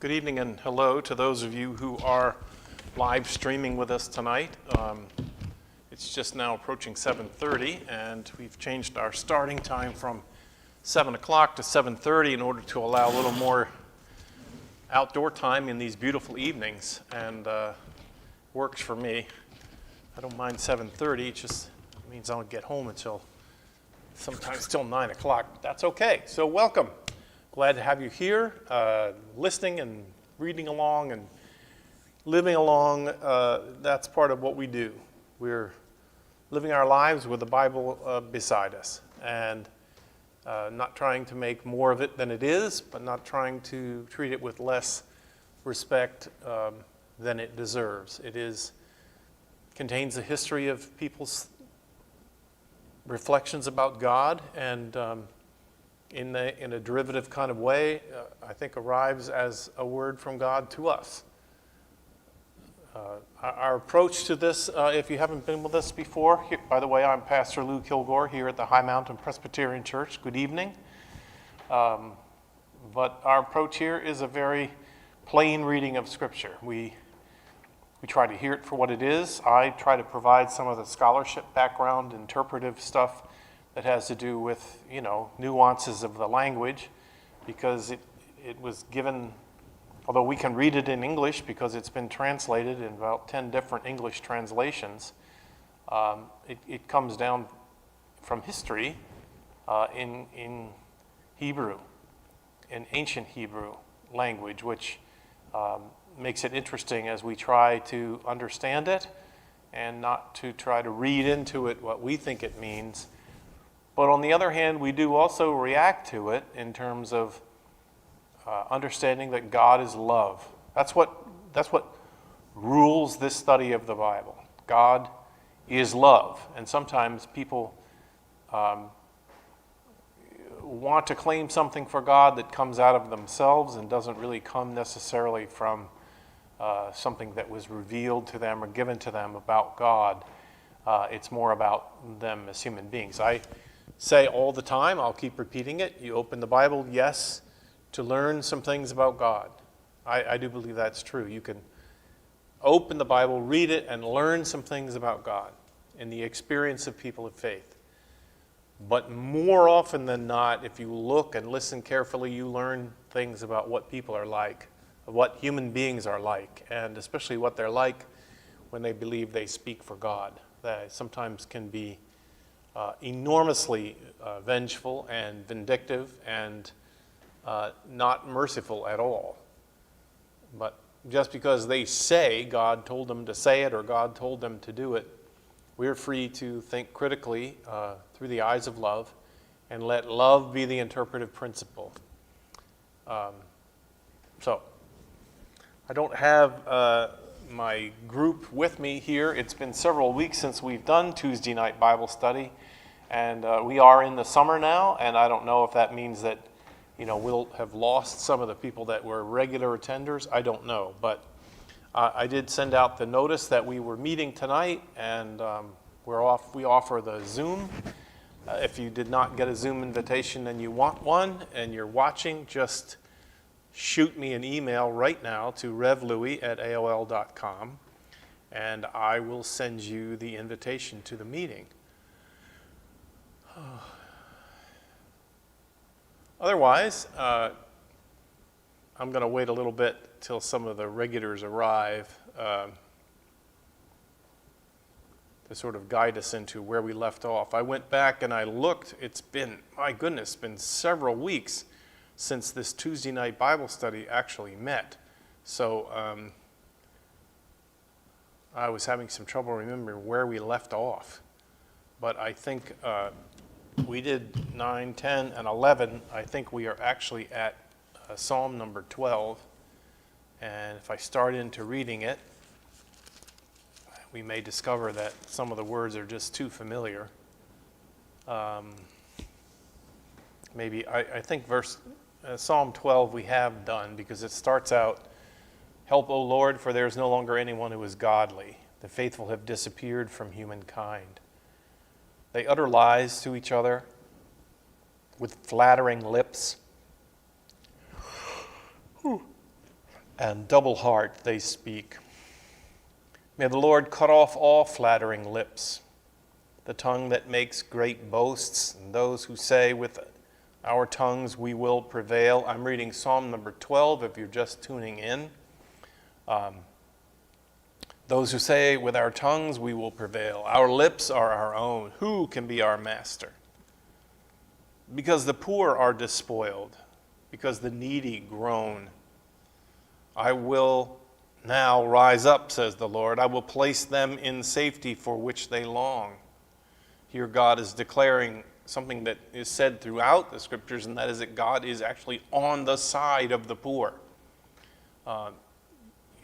Good evening and hello to those of you who are live streaming with us tonight. It's just now approaching 7:30, and we've changed our starting time from 7 o'clock to 7:30 in order to allow a little more outdoor time in these beautiful evenings, and works for me. I don't mind 7:30, it just means I don't get home until sometimes till 9 o'clock, but that's okay. So welcome. Glad to have you here, listening and reading along and living along. That's part of what we do. We're living our lives with the Bible beside us, and not trying to make more of it than it is, but not trying to treat it with less respect than it deserves. Contains a history of people's reflections about God, and in a derivative kind of way, I think arrives as a word from God to us. Our approach to this, if you haven't been with us before, by the way, I'm Pastor Lou Kilgore here at the High Mountain Presbyterian Church. Good evening. But our approach here is a very plain reading of Scripture. We try to hear it for what it is. I try to provide some of the scholarship background, interpretive stuff that has to do with, nuances of the language, because it was given, although we can read it in English because it's been translated in about 10 different English translations, it comes down from history in Hebrew, in ancient Hebrew language, which makes it interesting as we try to understand it and not to try to read into it what we think it means. But on the other hand, we do also react to it in terms of understanding that God is love. That's what rules this study of the Bible. God is love. And sometimes people want to claim something for God that comes out of themselves and doesn't really come necessarily from something that was revealed to them or given to them about God. It's more about them as human beings. I say all the time, I'll keep repeating it, you open the Bible, yes, to learn some things about God. I do believe that's true. You can open the Bible, read it, and learn some things about God in the experience of people of faith. But more often than not, if you look and listen carefully, you learn things about what people are like, what human beings are like, and especially what they're like when they believe they speak for God. That sometimes can be enormously vengeful and vindictive and not merciful at all. But just because they say God told them to say it or God told them to do it, we're free to think critically through the eyes of love and let love be the interpretive principle. So I don't have my group with me here. It's been several weeks since we've done Tuesday night Bible study, and we are in the summer now, and I don't know if that means that we'll have lost some of the people that were regular attenders. I don't know, but I did send out the notice that we were meeting tonight, and we offer the Zoom. If you did not get a Zoom invitation and you want one and you're watching, just shoot me an email right now to revlouis@aol.com, and I will send you the invitation to the meeting. Otherwise, I'm going to wait a little bit till some of the regulars arrive to sort of guide us into where we left off. I went back and I looked. It's been several weeks since this Tuesday night Bible study actually met. So I was having some trouble remembering where we left off. But I think we did 9, 10, and 11. I think we are actually at Psalm number 12. And if I start into reading it, we may discover that some of the words are just too familiar. Maybe, I think Psalm 12 we have done, because it starts out, "Help, O Lord, for there is no longer anyone who is godly. The faithful have disappeared from humankind. They utter lies to each other with flattering lips. and double heart they speak. May the Lord cut off all flattering lips, the tongue that makes great boasts, and those who say with our tongues we will prevail. I'm reading Psalm number 12 if you're just tuning in. Those who say with our tongues we will prevail. Our lips are our own. Who can be our master? Because the poor are despoiled, because the needy groan. I will now rise up, says the Lord. I will place them in safety for which they long. Here God is declaring something that is said throughout the scriptures, and that is that God is actually on the side of the poor. A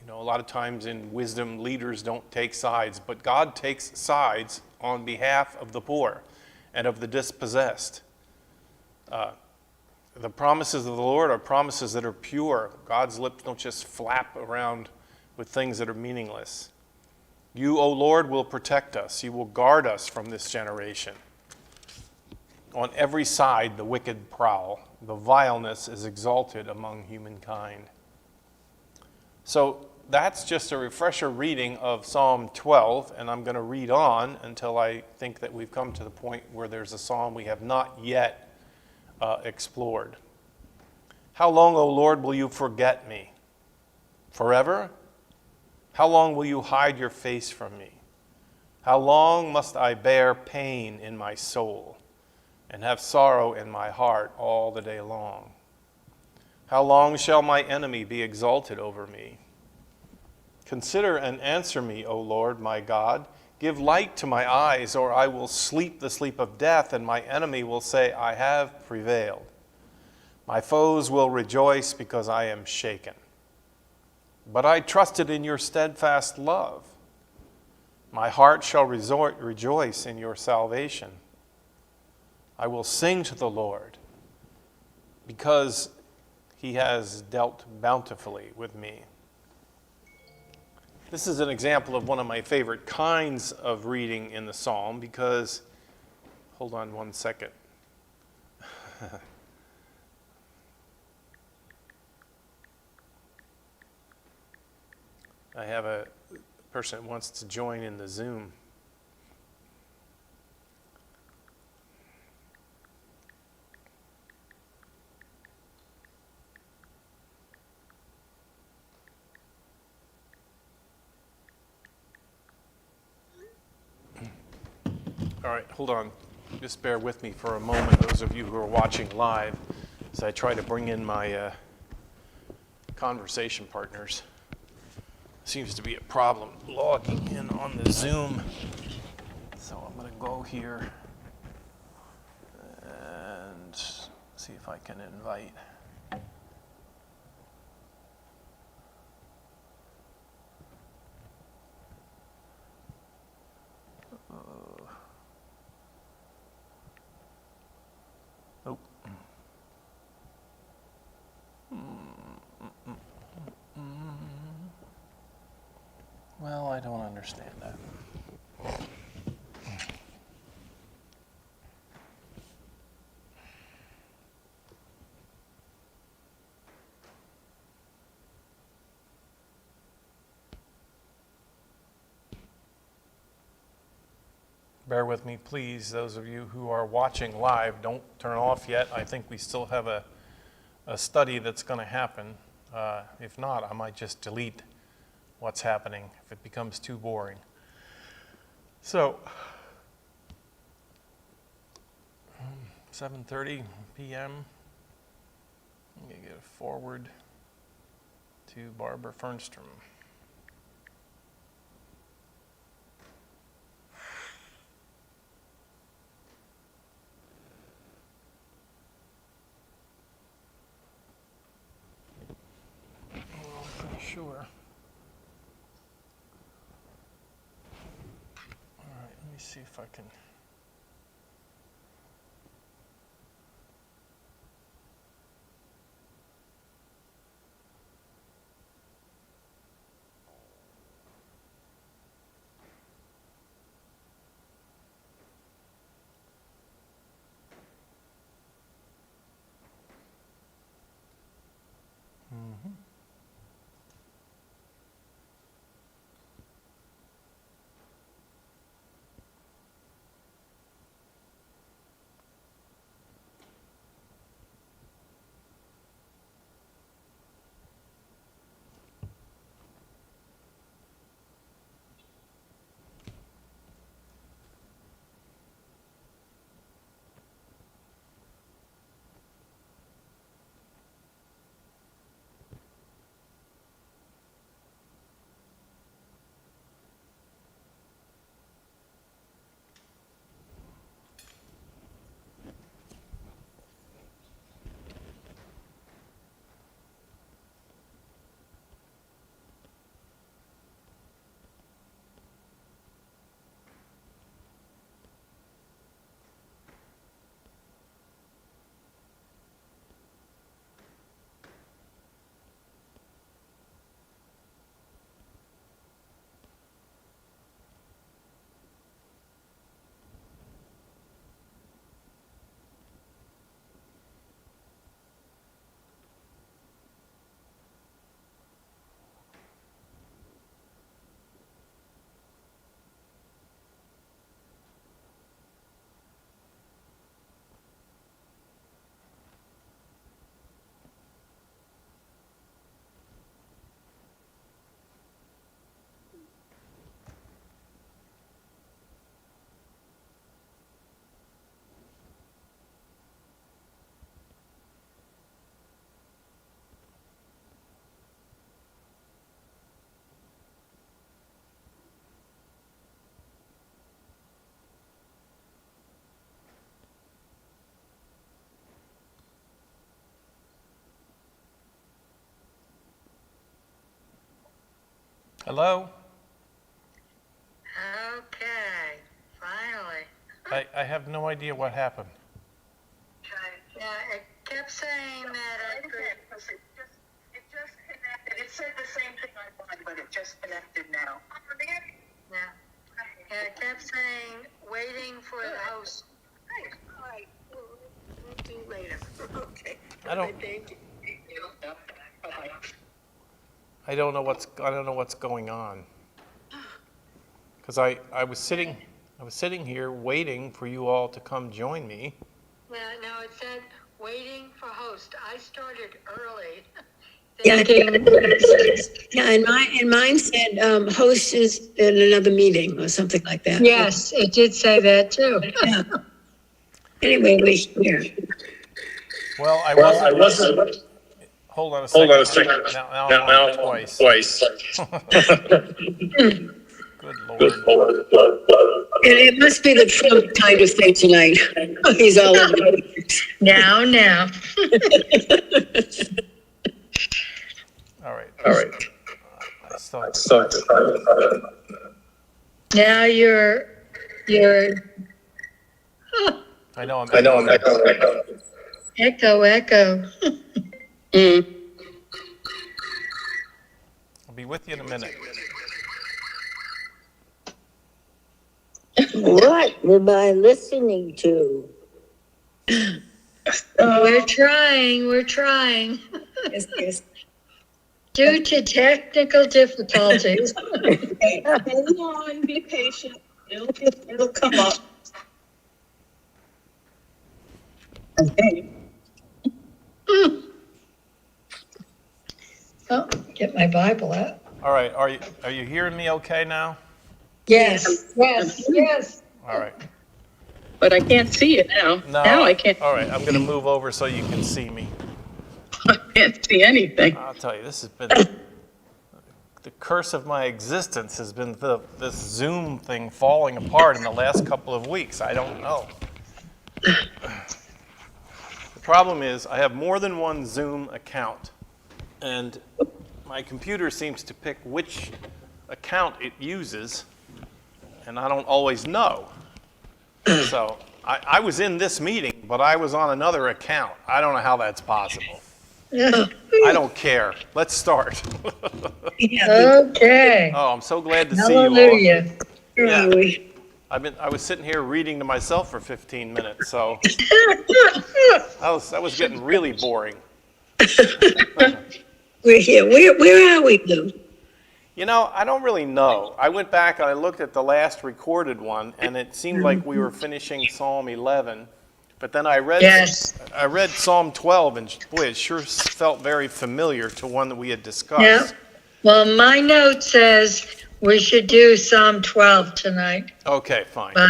lot of times in wisdom, leaders don't take sides, but God takes sides on behalf of the poor and of the dispossessed. The promises of the Lord are promises that are pure. God's lips don't just flap around with things that are meaningless. You, O Lord, will protect us. You will guard us from this generation. On every side, the wicked prowl. The vileness is exalted among humankind. So that's just a refresher reading of Psalm 12, and I'm going to read on until I think that we've come to the point where there's a psalm we have not yet explored. How long, O Lord, will you forget me? Forever? How long will you hide your face from me? How long must I bear pain in my soul and have sorrow in my heart all the day long? How long shall my enemy be exalted over me? Consider and answer me, O Lord, my God. Give light to my eyes, or I will sleep the sleep of death, and my enemy will say, I have prevailed. My foes will rejoice because I am shaken. But I trusted in your steadfast love. My heart shall rejoice in your salvation. I will sing to the Lord because he has dealt bountifully with me. This is an example of one of my favorite kinds of reading in the psalm because, hold on one second. I have a person that wants to join in the Zoom. All right, hold on. Just bear with me for a moment, those of you who are watching live, as I try to bring in my conversation partners. Seems to be a problem logging in on the Zoom. So I'm going to go here and see if I can invite. Well, I don't understand that. Bear with me, please. Those of you who are watching live, don't turn off yet. I think we still have a study that's going to happen. If not, I might just delete what's happening if it becomes too boring. So, 7:30 p.m. I'm going to get a forward to Barbara Fernstrom. Well, I'm pretty sure. Let me see if I can. Hello? Okay, finally. I have no idea what happened. Yeah, it kept saying that I could. It just connected. It said the same thing I wanted, but it just connected now. Yeah, it kept saying waiting for the host. All right. We'll do later. Okay. I don't Thank you. Bye-bye. I don't know what's going on. Because I was sitting here waiting for you all to come join me. Yeah, no, it said waiting for host. I started early. Yeah, and mine said host is in another meeting or something like that. Yes, it did say that too. Yeah. Anyway, we're here. Well, I wasn't. Hold on a second. Now I'm on twice. Good Lord. And it must be the Trump kind of thing tonight. He's all over. Now. All right. I saw it. Now you're. I know I'm Echo. I'll be with you in a minute. What am I listening to? We're trying. Yes. Due to technical difficulties. Hold on, be patient. It'll come up. Okay. Oh, get my Bible out. All right. Are you hearing me okay now? Yes. All right. But I can't see it now. No. Now I can't. All right. I'm going to move over so you can see me. I can't see anything. I'll tell you, this has been the curse of my existence has been this Zoom thing falling apart in the last couple of weeks. I don't know. The problem is I have more than one Zoom account, and my computer seems to pick which account it uses, and I don't always know. So I was in this meeting, but I was on another account. I don't know how that's possible. I don't care. Let's start. Okay. Oh, I'm so glad to see you all. Hallelujah. Yeah. I was sitting here reading to myself for 15 minutes, so that was getting really boring. We're here. Where are we, Lou? You know, I don't really know. I went back and I looked at the last recorded one, and it seemed like we were finishing Psalm 11. But then I read Psalm 12, and boy, it sure felt very familiar to one that we had discussed. Yeah. Well, my note says we should do Psalm 12 tonight. Okay, fine. But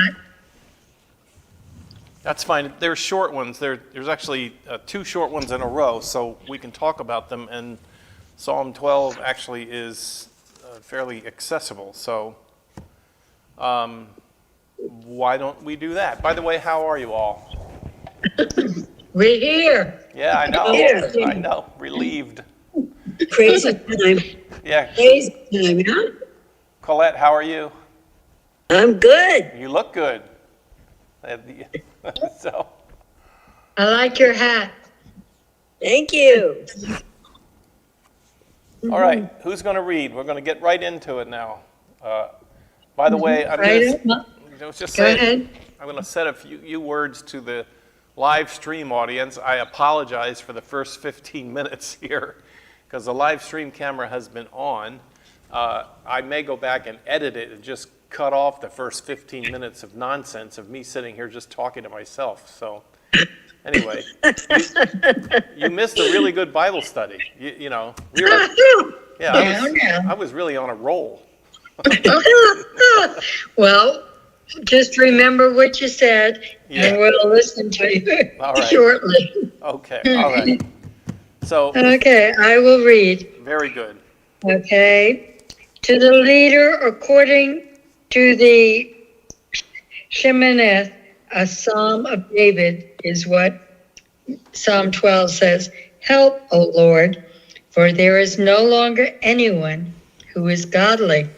That's fine. They're short ones. There's actually two short ones in a row, so we can talk about them. And Psalm 12 actually is fairly accessible. So why don't we do that? By the way, how are you all? we're here. Yeah, I know. Yeah. I know. Relieved. Crazy time. Yeah. Crazy time, huh? Colette, how are you? I'm good. You look good. So, I like your hat. Thank you. all right. Who's going to read? We're going to get right into it now. By the way, I'm Right? going to just Go say ahead. I'm going to set a few words to the live stream audience. I apologize for the first 15 minutes here because the live stream camera has been on. I may go back and edit it and just cut off the first 15 minutes of nonsense of me sitting here just talking to myself. So anyway, you missed a really good Bible study. You know, we were, I was really on a roll. Well, just remember what you said, Yeah. and we'll listen to you All right. shortly. Okay, all right. So, Okay, I will read. very good. Okay. To the leader, according to the Sheminith, a psalm of David is what Psalm 12 says. Help, O Lord, for there is no longer anyone who is godly.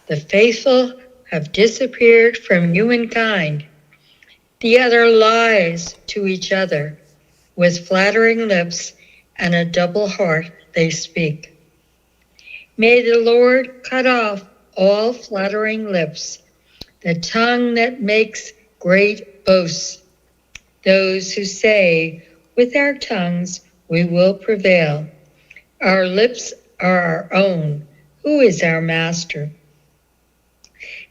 The faithful have disappeared from humankind. The other lies to each other. With flattering lips and a double heart they speak. May the Lord cut off all flattering lips, the tongue that makes great boasts. Those who say, with our tongues we will prevail. Our lips are our own. Who is our master?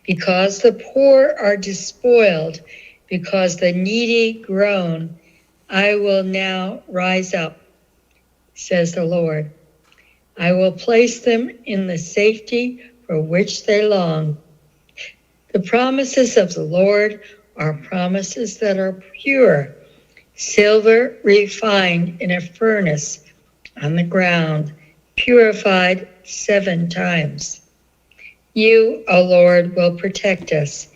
Because the poor are despoiled, because the needy groan, I will now rise up, says the Lord. I will place them in the safety for which they long. The promises of the Lord are promises that are pure, silver refined in a furnace on the ground, purified 7 times. You, O Lord, will protect us.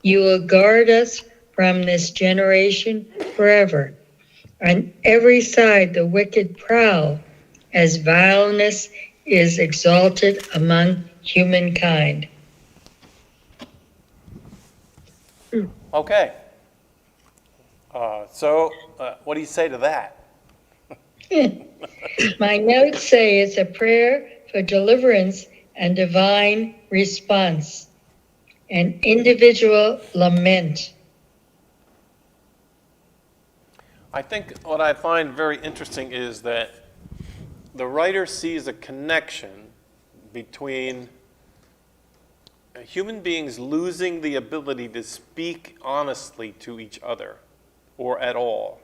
You will guard us from this generation forever. On every side the wicked prowl, as vileness is exalted among humankind. Okay. What do you say to that? My notes say it's a prayer for deliverance and divine response, an individual lament. I think what I find very interesting is that the writer sees a connection between human beings losing the ability to speak honestly to each other or at all.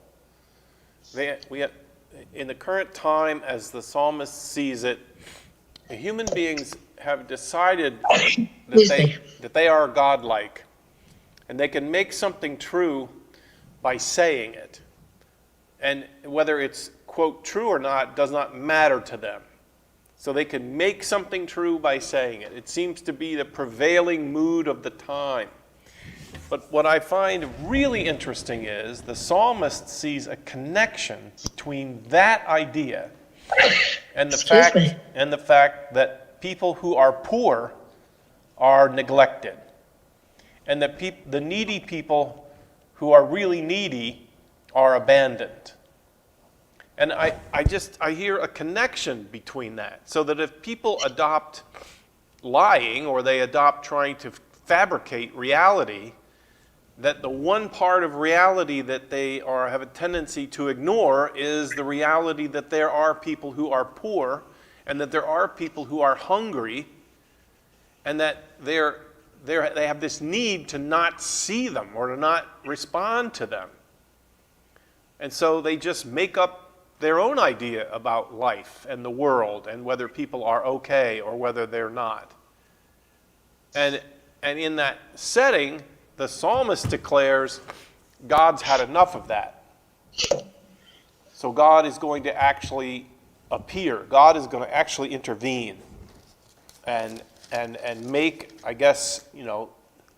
In the current time, as the psalmist sees it, human beings have decided that they are godlike, and they can make something true by saying it. And whether it's, quote, true or not does not matter to them. So they can make something true by saying it. It seems to be the prevailing mood of the time. But what I find really interesting is the psalmist sees a connection between that idea and the fact that people who are poor are neglected, and that the needy people who are really needy are abandoned. And I hear a connection between that, so that if people adopt lying or they adopt trying to fabricate reality, that the one part of reality that they have a tendency to ignore is the reality that there are people who are poor, and that there are people who are hungry, and that they have this need to not see them or to not respond to them. And so they just make up their own idea about life and the world and whether people are okay or whether they're not. And in that setting, the psalmist declares God's had enough of that. So God is going to actually appear. God is going to actually intervene and make, I guess,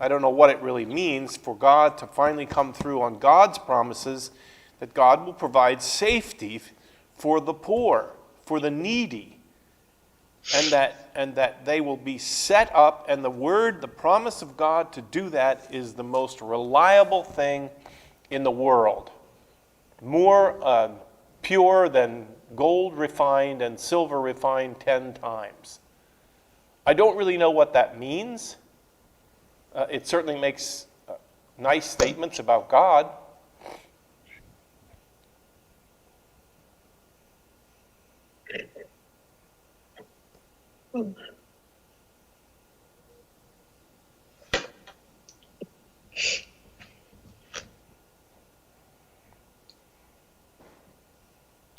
I don't know what it really means for God to finally come through on God's promises that God will provide safety for the poor, for the needy, and that they will be set up, and the promise of God to do that is the most reliable thing in the world. More pure than gold refined and silver refined 10 times. I don't really know what that means. It certainly makes nice statements about God.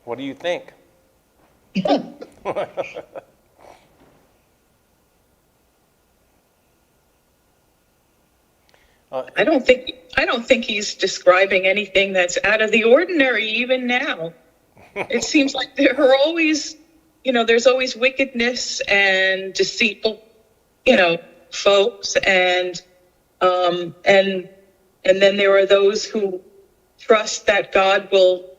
What do you think? I don't think he's describing anything that's out of the ordinary even now. It seems like there are always, there's always wickedness and deceitful, folks, and then there are those who trust that God will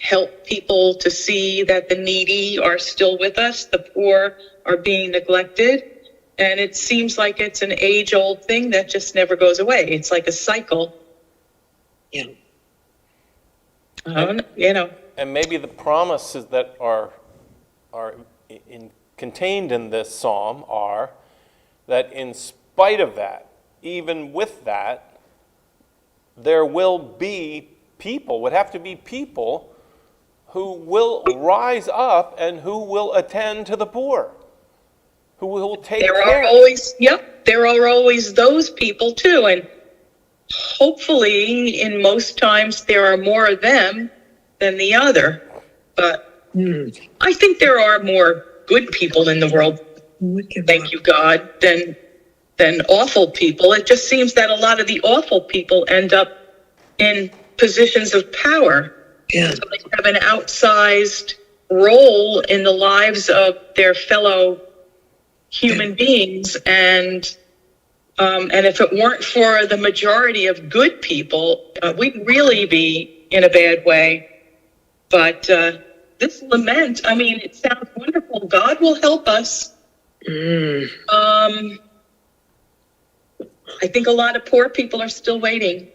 help people to see that the needy are still with us, the poor are being neglected. And it seems like it's an age-old thing that just never goes away. It's like a cycle. Yeah. And maybe the promises that are contained in this psalm are that in spite of that, even with that, there will be people, would have to be people who will rise up and who will attend to the poor, who will take There care. are always, there are always those people too. And hopefully, in most times, there are more of them than the other. But I think there are more good people in the world, thank you, God, than awful people. It just seems that a lot of the awful people end up in positions of power. Yeah. So they have an outsized role in the lives of their fellow human beings. And if it weren't for the majority of good people, we'd really be in a bad way. But this lament, I mean, it sounds wonderful. God will help us. I think a lot of poor people are still waiting.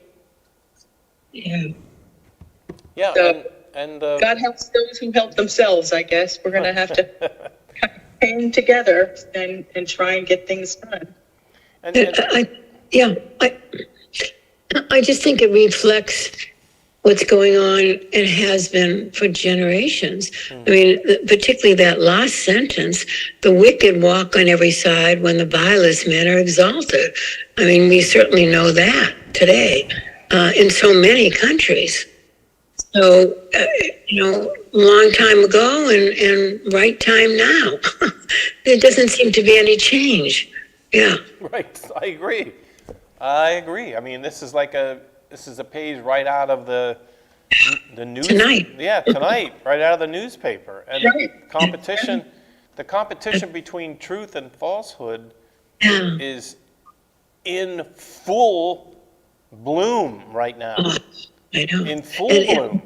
Yeah. Yeah, So, and God helps those who help themselves, I guess. We're going to have to hang together and try and get things done. I just think it reflects what's going on and has been for generations. I mean, particularly that last sentence, the wicked walk on every side when the vilest men are exalted. I mean, we certainly know that today in so many countries. So, long time ago and right time now. There doesn't seem to be any change. Yeah. right, I agree. I mean, this is a page right out of the news. Tonight. Yeah, tonight, right out of the newspaper. And Right. the competition between truth and falsehood Yeah. is in full bloom right now. I know. In full And- bloom.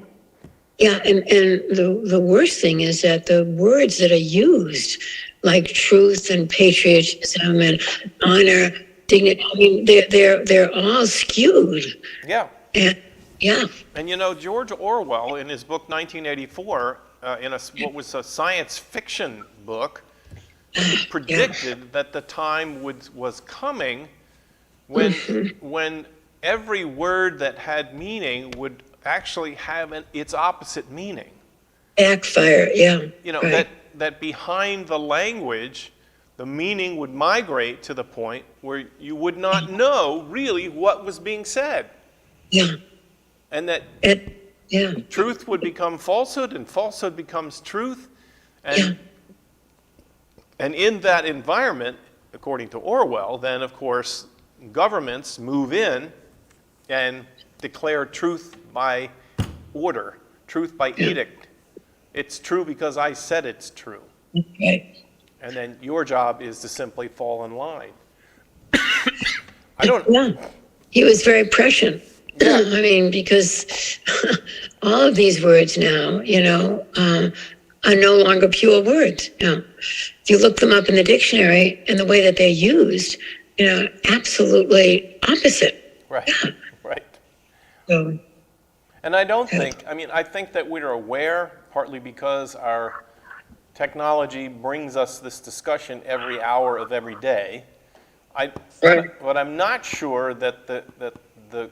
Yeah, and the worst thing is that the words that are used, like truth and patriotism and honor, dignity, I mean, they're all skewed. Yeah. And yeah, And George Orwell, in his book 1984, in what was a science fiction book, he predicted that the time was coming when every word that had meaning would actually have its opposite meaning. backfire. Yeah, right. that behind the language, the meaning would migrate to the point where you would not know really what was being said. Yeah, And that yeah, truth would become falsehood, and falsehood becomes truth. And in that environment, according to Orwell, then of course governments move in and declare truth by order, truth by edict. It's true because I said it's true. right. And then your job is to simply fall in line. I don't. Yeah, he was very prescient. I mean, because all of these words now, are no longer pure words. If you look them up in the dictionary and the way that they're used, absolutely opposite. Right. Right. So, And I don't think. I think that we're aware, partly because our technology brings us this discussion every hour of every day. But I'm not sure that the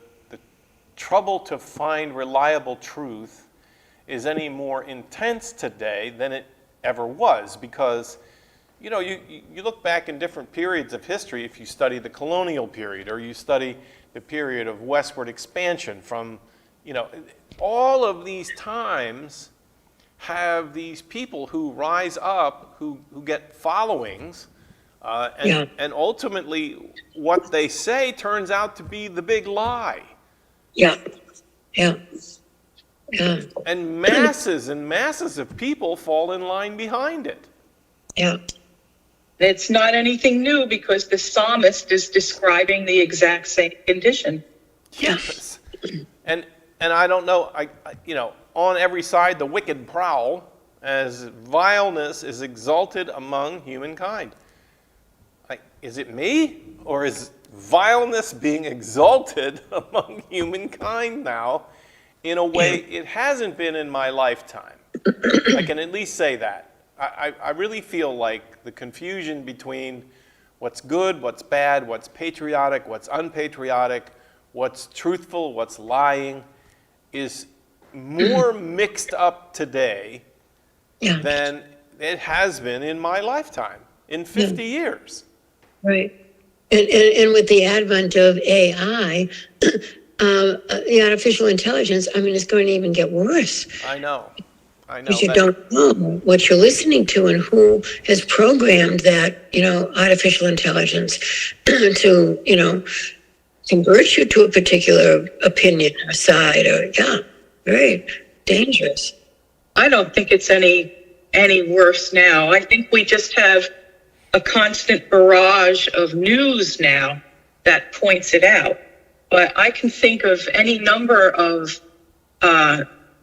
trouble to find reliable truth is any more intense today than it ever was, because you look back in different periods of history. If you study the colonial period, or you study the period of westward expansion from, all of these times have these people who rise up, who get followings, and ultimately what they say turns out to be the big lie. yeah. And masses and masses of people fall in line behind it. Yeah. It's not anything new because the psalmist is describing the exact same condition. Yes. And And I don't know, on every side the wicked prowl, as vileness is exalted among humankind. Is it me, or is vileness being exalted among humankind now in a way it hasn't been in my lifetime? I can at least say that. I really feel like the confusion between what's good, what's bad, what's patriotic, what's unpatriotic, what's truthful, what's lying, is more mixed up today than it has been in my lifetime, in 50 years. Right. And with the advent of AI, the artificial intelligence, I mean, it's going to even get worse. I know. Because you don't know what you're listening to and who has programmed that, artificial intelligence to, convert you to a particular opinion or side, or very dangerous. I don't think it's any worse now. I think we just have a constant barrage of news now that points it out. But I can think of any number of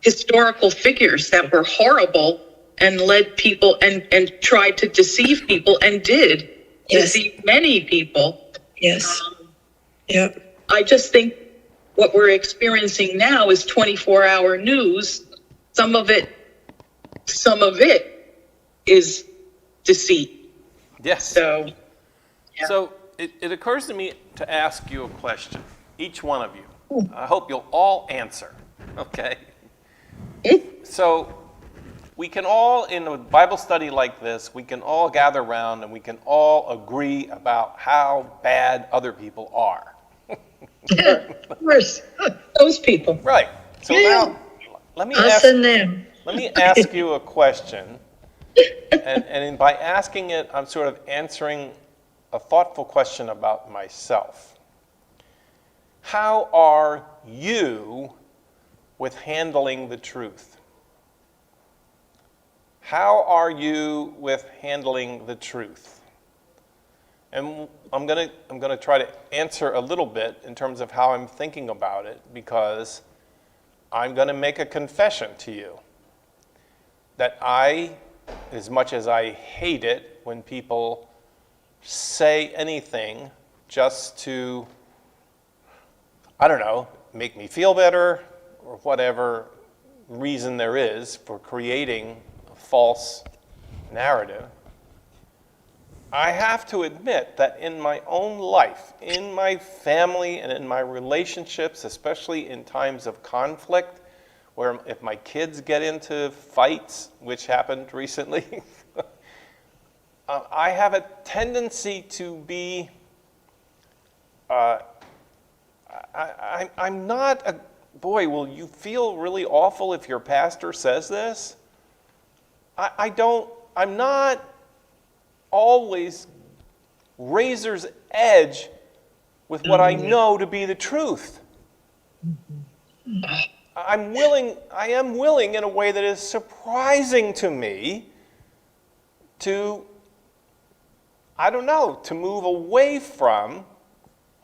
historical figures that were horrible and led people and tried to deceive people and did deceive many people. Yes. I just think what we're experiencing now is 24-hour news. Some of it is deceit. Yes. So it occurs to me to ask you a question, each one of you. I hope you'll all answer, okay? So we can all, in a Bible study like this, we can all gather around and we can all agree about how bad other people are. Of course. those people. Right. So now, let me Us and them. Let me ask you a question, and by asking it, I'm sort of answering a thoughtful question about myself. How are you with handling the truth? How are you with handling the truth? And I'm gonna try to answer a little bit in terms of how I'm thinking about it, because I'm gonna make a confession to you that as much as I hate it when people say anything just to, I don't know, make me feel better, or whatever reason there is for creating a false narrative, I have to admit that in my own life, in my family, and in my relationships, especially in times of conflict, where if my kids get into fights, which happened recently, I have a tendency to be, I'm not a, boy, will you feel really awful if your pastor says this? I'm not always razor's edge with what I know to be the truth. I am willing in a way that is surprising to me to, to move away from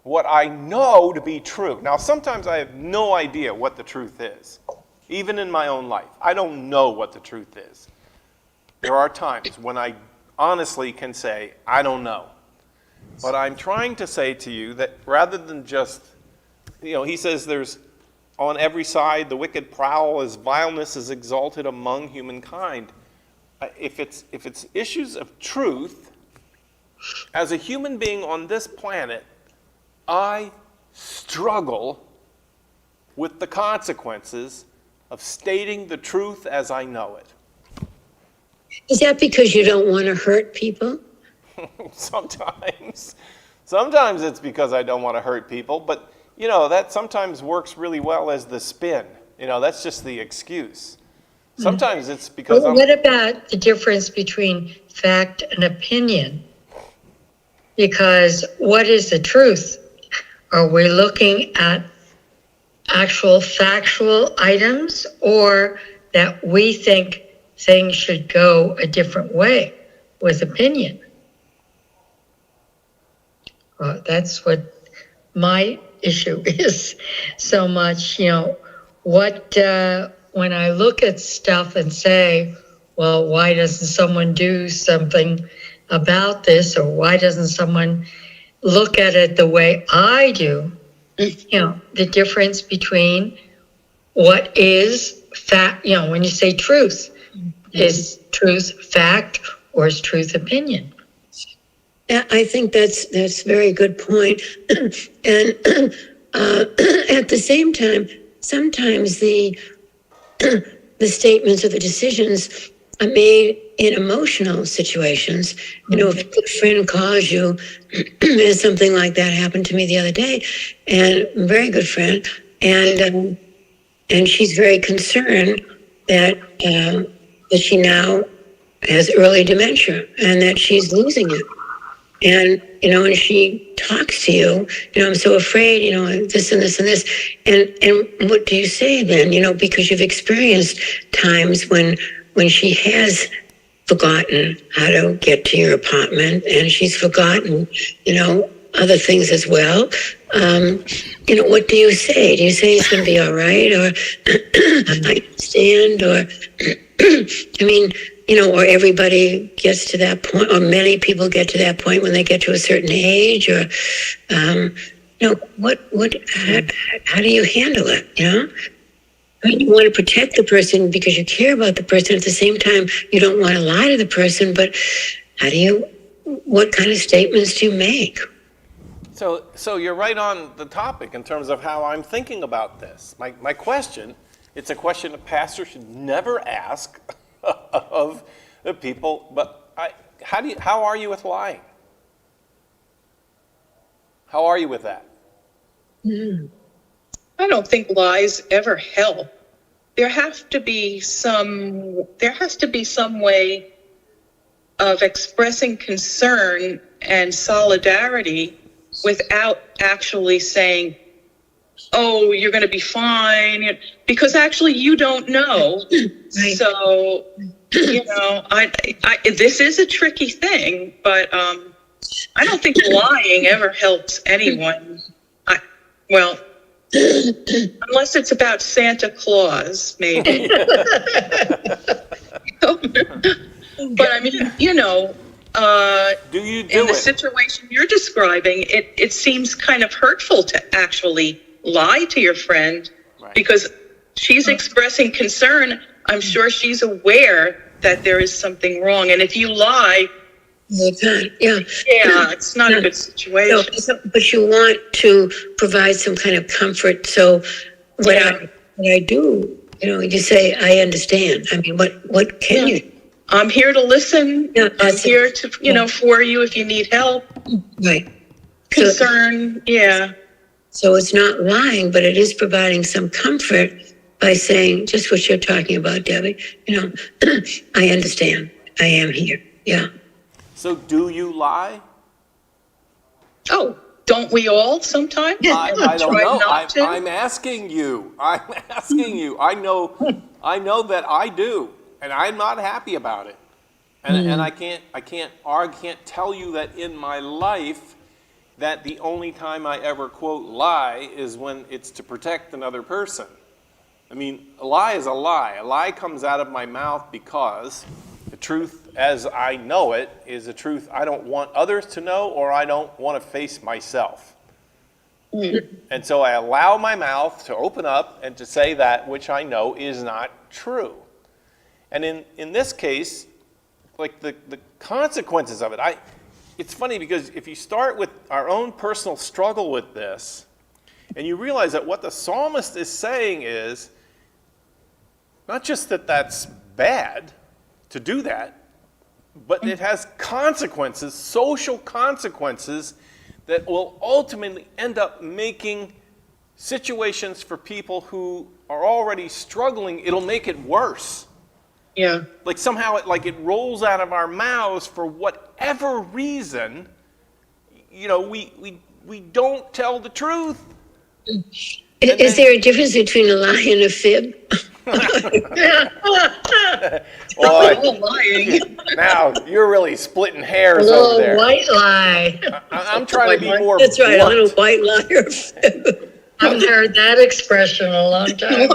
what I know to be true. Now, sometimes I have no idea what the truth is, even in my own life. I don't know what the truth is. There are times when I honestly can say, I don't know. But I'm trying to say to you that rather than just, he says there's, on every side the wicked prowl as vileness is exalted among humankind. If it's issues of truth, as a human being on this planet, I struggle with the consequences of stating the truth as I know it. Is that because you don't want to hurt people? Sometimes it's because I don't want to hurt people, but that sometimes works really well as the spin. That's just the excuse. Sometimes it's because What about the difference between fact and opinion? Because what is the truth? Are we looking at actual factual items, or that we think things should go a different way with opinion? That's what my issue is so much, when I look at stuff and say, well, why doesn't someone do something about this? Or why doesn't someone look at it the way I do? The difference between what is fact, when you say truth, is truth fact or is truth opinion? Yeah, I think that's a very good point. And at the same time, sometimes the statements or the decisions are made in emotional situations. If a good friend calls you, and something like that happened to me the other day, and a very good friend, and she's very concerned that that she now has early dementia and that she's losing it. And, and she talks to you, I'm so afraid, this and this and this. And what do you say then? Because you've experienced times when she has forgotten how to get to your apartment and she's forgotten, other things as well. What do you say? Do you say it's going to be all right? Or I understand? Or, I mean, or everybody gets to that point, or many people get to that point when they get to a certain age, or, how do you handle it? I mean, you want to protect the person because you care about the person. At the same time, you don't want to lie to the person, but what kind of statements do you make? So you're right on the topic in terms of how I'm thinking about this. My question, it's a question a pastor should never ask of the people, but how are you with lying? How are you with that? I don't think lies ever help. There has to be some way of expressing concern and solidarity without actually saying, oh, you're going to be fine, because actually you don't know. Right. So, this is a tricky thing, but I don't think lying ever helps anyone. Unless it's about Santa Claus, maybe. But I mean, Do you in the situation you're describing, it seems kind of hurtful to actually lie to your friend, right, because she's expressing concern. I'm sure she's aware that there is something wrong. And if you lie, it's not a good situation. No, but you want to provide some kind of comfort. So what I do, you say, I understand. I mean, what can you? I'm here to listen. Yeah, I'm here to, for you if you need help. Right. Concern, So it's not lying, but it is providing some comfort by saying just what you're talking about, Debbie. I understand. I am here. Yeah. So do you lie? Oh, don't we all sometimes? I don't know. I'm asking you. I'm asking you. I know that I do, and I'm not happy about it. And I can't tell you that in my life that the only time I ever quote lie is when it's to protect another person. I mean, a lie is a lie. A lie comes out of my mouth because the truth as I know it is a truth I don't want others to know, or I don't want to face myself. And so I allow my mouth to open up and to say that which I know is not true. And in this case, like the consequences of it, it's funny because if you start with our own personal struggle with this, and you realize that what the psalmist is saying is not just that that's bad to do that, but it has consequences, social consequences, that will ultimately end up making situations for people who are already struggling, it'll make it worse. Yeah. Like somehow it rolls out of our mouths for whatever reason, we don't tell the truth. Is there a difference between a lie and a fib? Lying. Now you're really splitting hairs over there. White lie. I'm trying to be more That's right, blunt. on a white lie or fib. haven't heard that expression in a long time.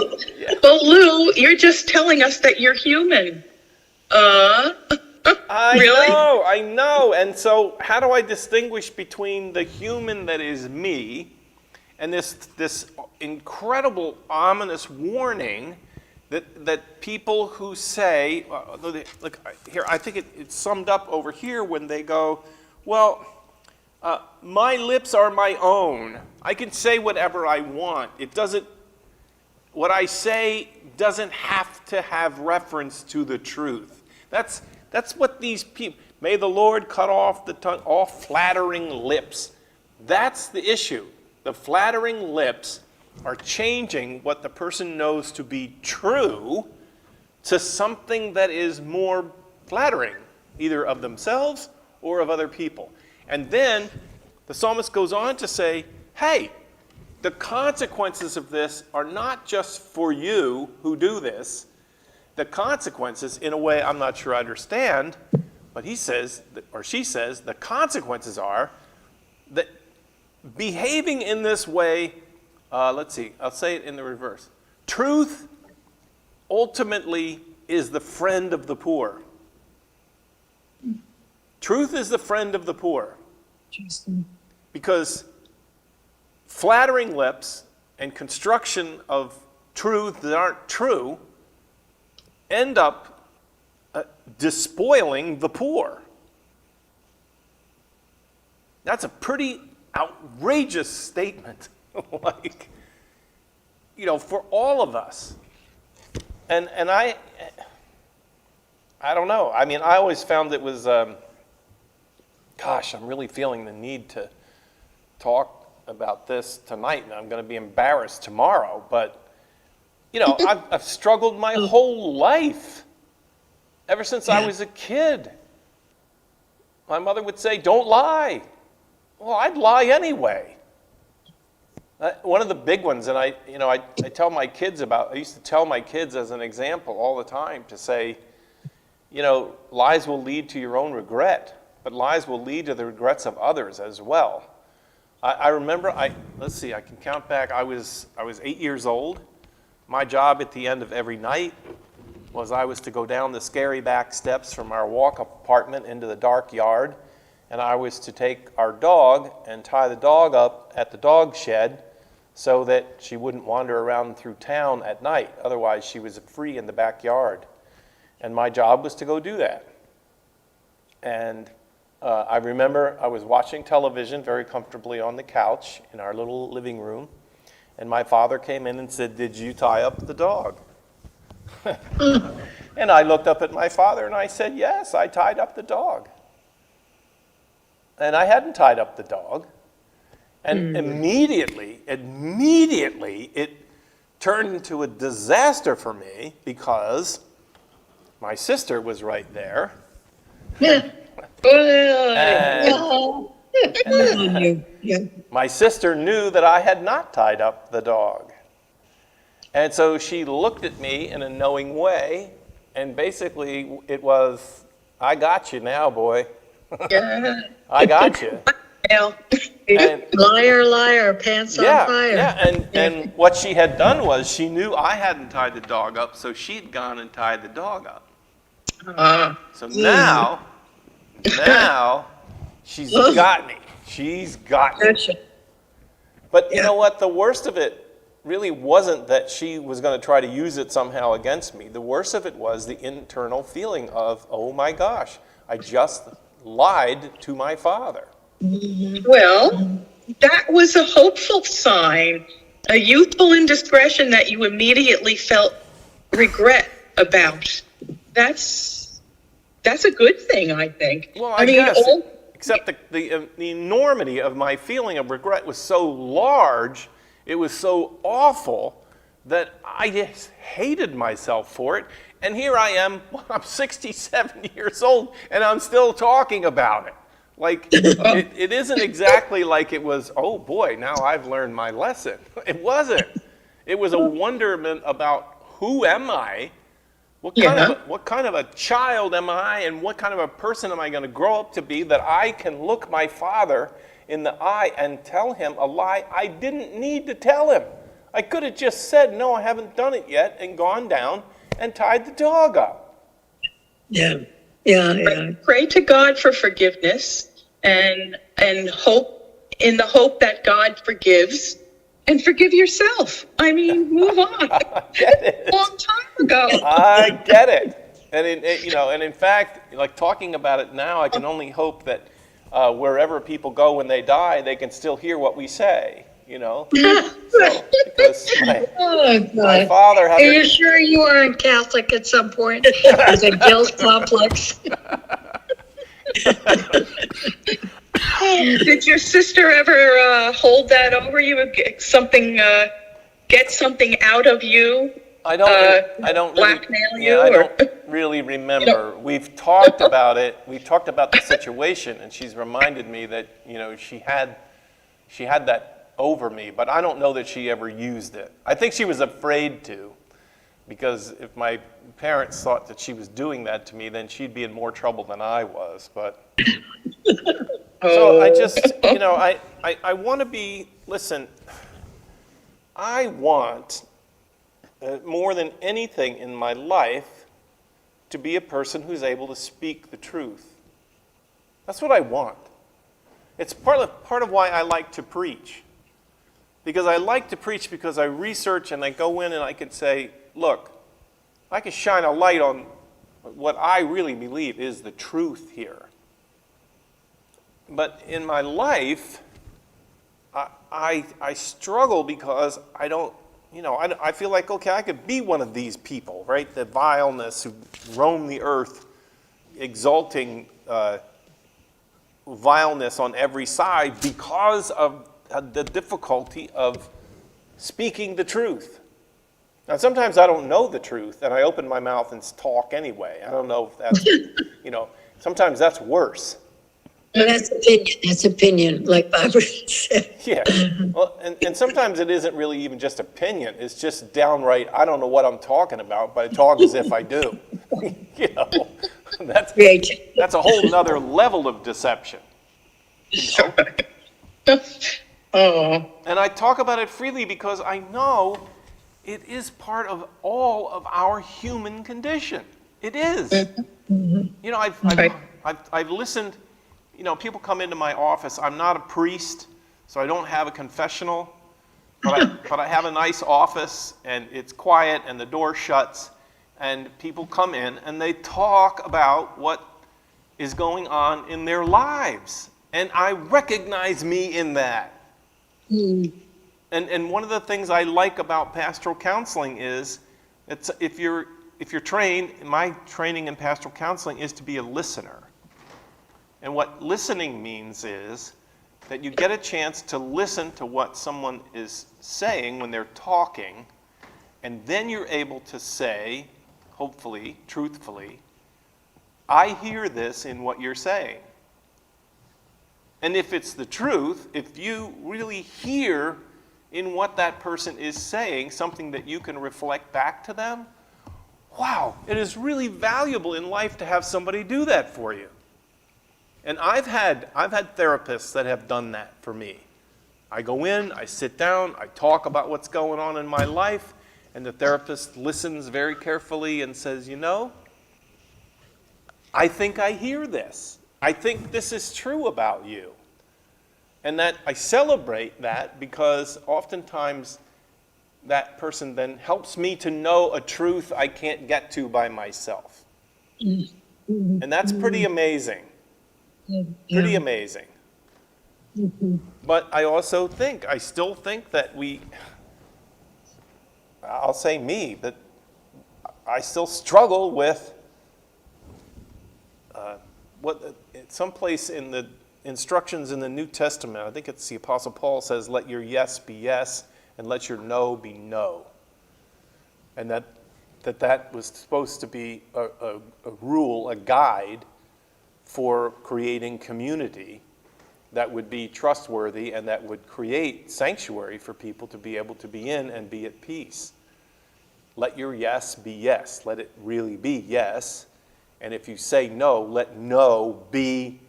Well, Lou, you're just telling us that you're human. Really? I know. And so how do I distinguish between the human that is me and this incredible ominous warning that people who say, look here, I think it's summed up over here when they go, well, my lips are my own. I can say whatever I want. What I say doesn't have to have reference to the truth. That's what these people, may the Lord cut off the tongue, all flattering lips. That's the issue. The flattering lips are changing what the person knows to be true to something that is more flattering, either of themselves or of other people. And then the psalmist goes on to say, hey, the consequences of this are not just for you who do this. The consequences, in a way I'm not sure I understand, but he says, or she says, the consequences are that behaving in this way, let's see, I'll say it in the reverse. Truth ultimately is the friend of the poor. Truth is the friend of the poor. Because flattering lips and construction of truth that aren't true end up despoiling the poor. That's a pretty outrageous statement, like, for all of us. And I don't know. I mean, I always found it was, gosh, I'm really feeling the need to talk about this tonight, and I'm going to be embarrassed tomorrow, but I've struggled my whole life, ever since I was a kid. My mother would say, don't lie. Well, I'd lie anyway. One of the big ones, and I tell my kids I used to tell my kids as an example all the time to say, lies will lead to your own regret, but lies will lead to the regrets of others as well. I remember, let's see, I can count back, I was 8 years old. My job at the end of every night was I was to go down the scary back steps from our walk-up apartment into the dark yard, and I was to take our dog and tie the dog up at the dog shed so that she wouldn't wander around through town at night. Otherwise, she was free in the backyard. And my job was to go do that. And I remember I was watching television very comfortably on the couch in our little living room, and my father came in and said, "Did you tie up the dog?" And I looked up at my father and I said, "Yes, I tied up the dog." And I hadn't tied up the dog. And immediately, it turned into a disaster for me because my sister was right there. And my sister knew that I had not tied up the dog. And so she looked at me in a knowing way, and basically it was, "I got you now, boy." I got you. And, Liar, liar, pants on fire. Yeah, and what she had done was she knew I hadn't tied the dog up, so she'd gone and tied the dog up. So now she's got me. She's got me. But you know what? The worst of it really wasn't that she was going to try to use it somehow against me. The worst of it was the internal feeling of, oh my gosh, I just lied to my father. Well, that was a hopeful sign, a youthful indiscretion that you immediately felt regret about. That's a good thing, I think. Well, I guess, except the enormity of my feeling of regret was so large, it was so awful, that I just hated myself for it. And here I am, I'm 67 years old, and I'm still talking about it. Like, it isn't exactly like it was, oh boy, now I've learned my lesson. It wasn't. It was a wonderment about who am I, what kind of a child am I, and what kind of a person am I going to grow up to be that I can look my father in the eye and tell him a lie I didn't need to tell him. I could have just said, no, I haven't done it yet, and gone down and tied the dog up. Yeah. Yeah. Pray to God for forgiveness and hope, in the hope that God forgives, and forgive yourself. I mean, move on. I get it. A long time ago. I get it. And in fact, like talking about it now, I can only hope that wherever people go when they die, they can still hear what we say. So, because my father had. Are you sure you weren't Catholic at some point? There's a guilt complex. Did your sister ever hold that over you? Get something out of you? I don't blackmail really, you? I don't really remember. We've talked about it. We've talked about the situation, and she's reminded me that she had that over me, but I don't know that she ever used it. I think she was afraid to, because if my parents thought that she was doing that to me, then she'd be in more trouble than I was. But so I just, I want to be. Listen, I want more than anything in my life to be a person who's able to speak the truth. That's what I want. It's part of why I like to preach. Because I like to preach because I research and I go in and I can say, look, I can shine a light on what I really believe is the truth here. But in my life, I struggle because I don't, I feel like, okay, I could be one of these people, right? The vileness who roam the earth, exalting vileness on every side because of the difficulty of speaking the truth. Now, sometimes I don't know the truth, and I open my mouth and talk anyway. I don't know if that's, sometimes that's worse. Well, that's opinion. That's opinion, like Barbara said. Yeah. Well, and sometimes it isn't really even just opinion. It's just downright, I don't know what I'm talking about, but I talk as if I do. That's a whole nother level of deception. Oh. And I talk about it freely because I know it is part of all of our human condition. It is. I've listened. People come into my office. I'm not a priest, so I don't have a confessional, but I have a nice office, and it's quiet, and the door shuts, and people come in, and they talk about what is going on in their lives, and I recognize me in that. And one of the things I like about pastoral counseling is, if you're trained, my training in pastoral counseling is to be a listener. And what listening means is that you get a chance to listen to what someone is saying when they're talking, and then you're able to say, hopefully, truthfully, I hear this in what you're saying. And if it's the truth, if you really hear in what that person is saying something that you can reflect back to them, wow, it is really valuable in life to have somebody do that for you. And I've had therapists that have done that for me. I go in, I sit down, I talk about what's going on in my life, and the therapist listens very carefully and says, I think I hear this. I think this is true about you. And that I celebrate that because oftentimes that person then helps me to know a truth I can't get to by myself. And that's pretty amazing. Pretty amazing. But I still think that I'll say me, but I still struggle with someplace in the instructions in the New Testament, I think it's the Apostle Paul says, let your yes be yes and let your no be no. And that was supposed to be a rule, a guide for creating community that would be trustworthy and that would create sanctuary for people to be able to be in and be at peace. Let your yes be yes. Let it really be yes. And if you say no, let no be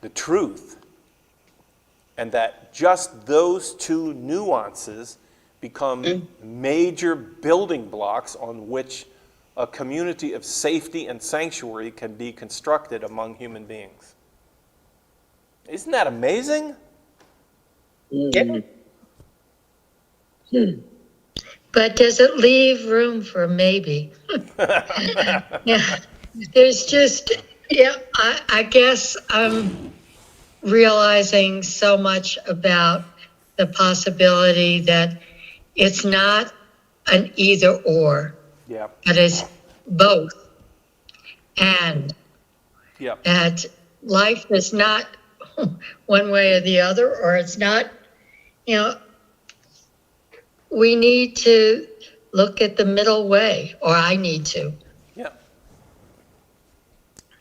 the truth. and that just those two nuances become major building blocks on which a community of safety and sanctuary can be constructed among human beings. Isn't that amazing? Yeah. But does it leave room for a maybe? Yeah, there's just, yeah, I guess I'm realizing so much about the possibility that it's not an either or, Yeah, but it's both. And yeah, that life is not one way or the other, or it's not, you know, we need to look at the middle way, or I need to. yeah.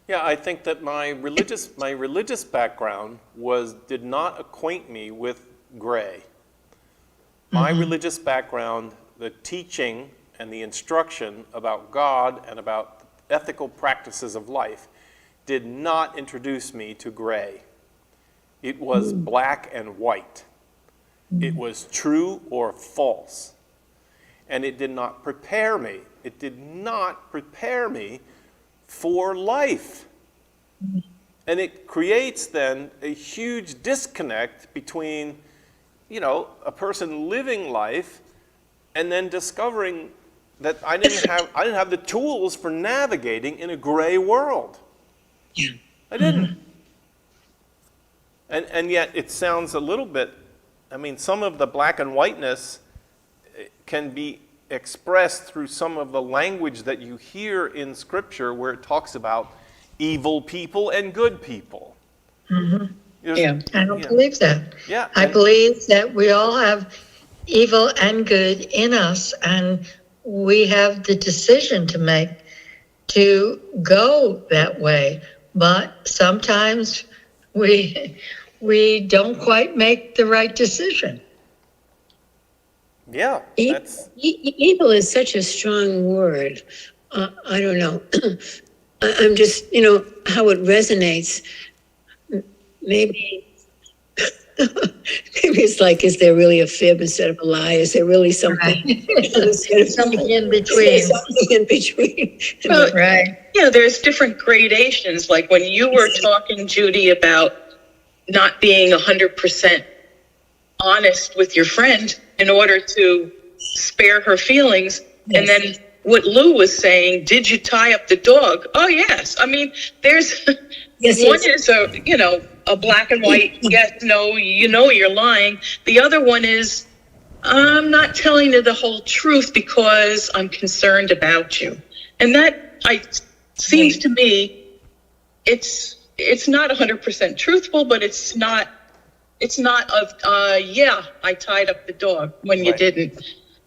Yeah, I think that my religious background did not acquaint me with gray. My religious background, the teaching and the instruction about God and about ethical practices of life did not introduce me to gray. It was black and white. It was true or false. And it did not prepare me. It did not prepare me for life. And it creates then a huge disconnect between, a person living life and then discovering that I didn't have the tools for navigating in a gray world. Yeah. I didn't. And yet it sounds a little bit, some of the black and whiteness can be expressed through some of the language that you hear in Scripture where it talks about evil people and good people. Yeah. I don't believe that. Yeah. I believe that we all have evil and good in us, and we have the decision to make to go that way. But sometimes we don't quite make the right decision. Yeah, that's Evil is such a strong word. I don't know. I'm just, how it resonates. Maybe, maybe it's like, is there really a fib instead of a lie? Is there really something instead of Something in between. Something in between. Well, Right. there's different gradations. Like when you were talking, Judy, about not being 100% honest with your friend in order to spare her feelings. Yes. And then what Lou was saying, did you tie up the dog? Oh, yes. There's one is a black and white, yes, no, you're lying. The other one is, I'm not telling you the whole truth because I'm concerned about you. And that seems to me, it's not 100% truthful, but it's not I tied up the dog when you Right.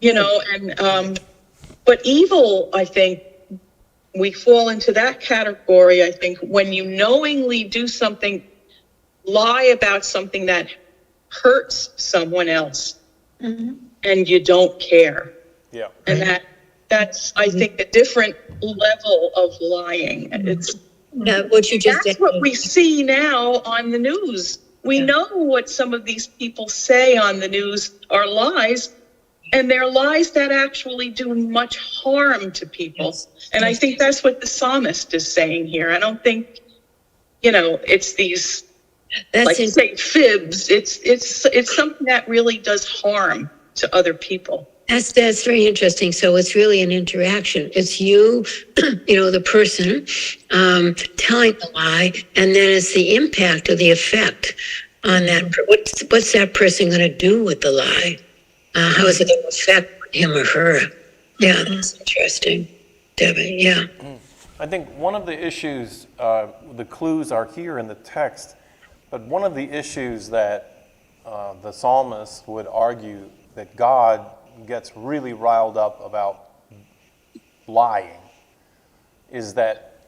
didn't, but evil, I think we fall into that category. I think when you knowingly do something, lie about something that hurts someone else and you don't care. yeah. And that's, I think, a different level of lying. It's, what you just that's what we see now on the news. We know what some of these people say on the news are lies, and they're lies that actually do much harm to people. Yes. And I think that's what the psalmist is saying here. I don't think, it's these, say, fibs. It's something that really does harm to other people. That's very interesting. So it's really an interaction. It's you, the person telling the lie, and then it's the impact or the effect on that. What's that person going to do with the lie? How is it going to affect him or her? Yeah, that's interesting, Debbie. Yeah. I think one of the issues, the clues are here in the text, but one of the issues that the psalmist would argue that God gets really riled up about lying is that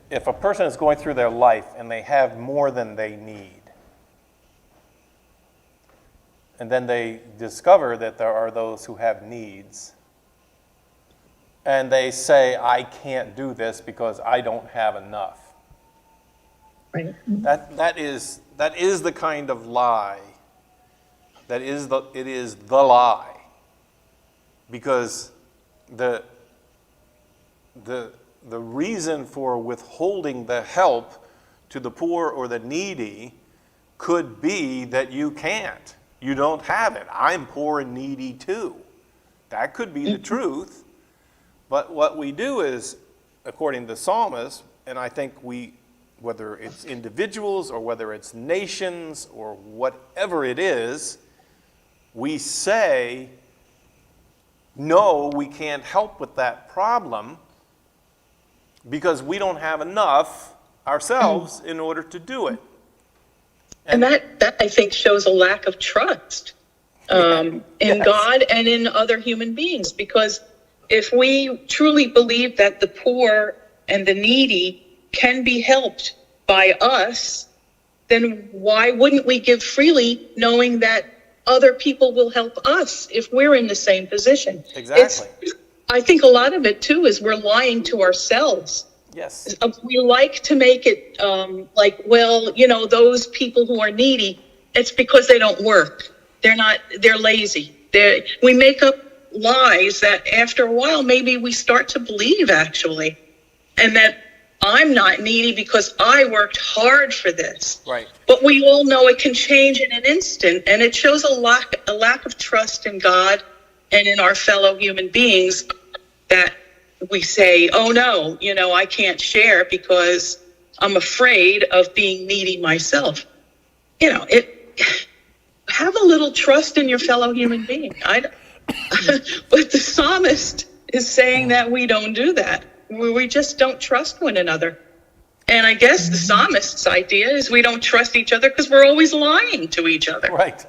if a person is going through their life and they have more than they need, and then they discover that there are those who have needs, and they say, I can't do this because I don't have enough. Right. That is that is the kind of lie. It is the lie. Because the reason for withholding the help to the poor or the needy could be that you can't. You don't have it. I'm poor and needy too. That could be the truth. But what we do is, according to the psalmist, and I think whether it's individuals or whether it's nations or whatever it is, we say, no, we can't help with that problem because we don't have enough ourselves in order to do it. And that I think shows a lack of trust in Yes. God and in other human beings. Because if we truly believe that the poor and the needy can be helped by us, then why wouldn't we give freely knowing that other people will help us if we're in the same position? Exactly. I think a lot of it too is we're lying to ourselves. Yes. We like to make it like, well, those people who are needy, it's because they don't work. They're lazy. We make up lies that after a while, maybe we start to believe actually. And that I'm not needy because I worked hard for this. Right. But we all know it can change in an instant. And it shows a lack of trust in God and in our fellow human beings that we say, oh no, I can't share because I'm afraid of being needy myself. Have a little trust in your fellow human being. But the psalmist is saying that we don't do that. We just don't trust one another. And I guess the psalmist's idea is we don't trust each other because we're always lying to each other. Right.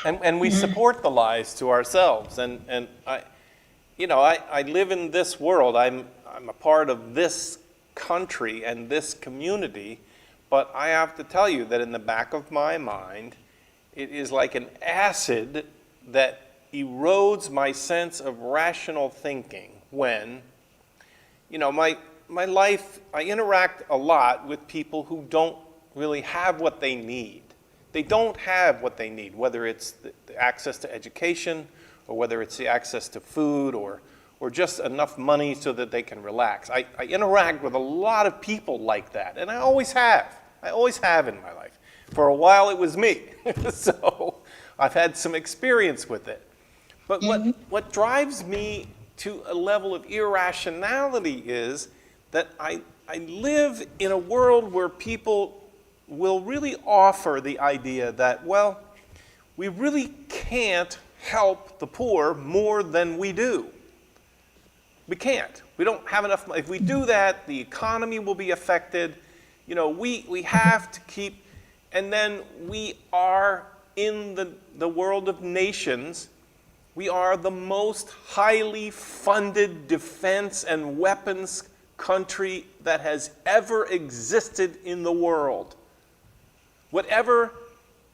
And we support the lies to ourselves. And I live in this world. I'm a part of this country and this community, but I have to tell you that in the back of my mind, it is like an acid that erodes my sense of rational thinking when, my life, I interact a lot with people who don't really have what they need. They don't have what they need, whether it's the access to education, or whether it's the access to food, or just enough money so that they can relax. I interact with a lot of people like that, and I always have. I always have in my life. For a while it was me, so I've had some experience with it. But what drives me to a level of irrationality is that I live in a world where people will really offer the idea that, well, we really can't help the poor more than we do. We can't. We don't have enough money. If we do that, the economy will be affected. We have to keep, and then we are in the world of nations, we are the most highly funded defense and weapons country that has ever existed in the world. Whatever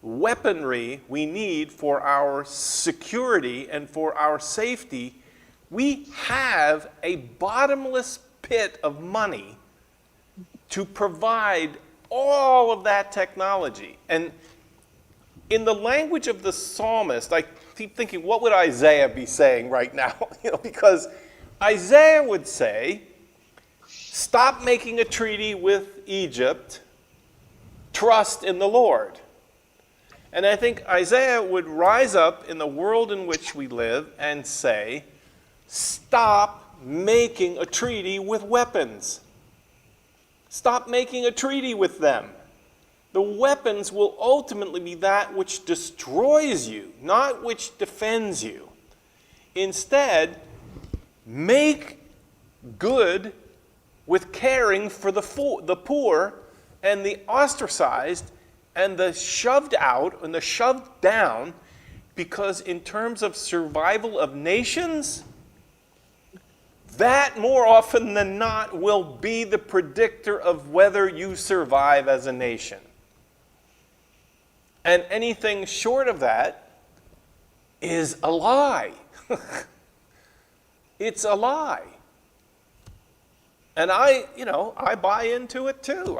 weaponry we need for our security and for our safety, we have a bottomless pit of money to provide all of that technology. And in the language of the psalmist, I keep thinking, what would Isaiah be saying right now? Because Isaiah would say, stop making a treaty with Egypt, trust in the Lord. And I think Isaiah would rise up in the world in which we live and say, stop making a treaty with weapons. Stop making a treaty with them. The weapons will ultimately be that which destroys you, not which defends you. Instead, make good with caring for the poor and the ostracized and the shoved out and the shoved down, because in terms of survival of nations, that more often than not will be the predictor of whether you survive as a nation. And anything short of that is a lie. It's a lie. And I buy into it too.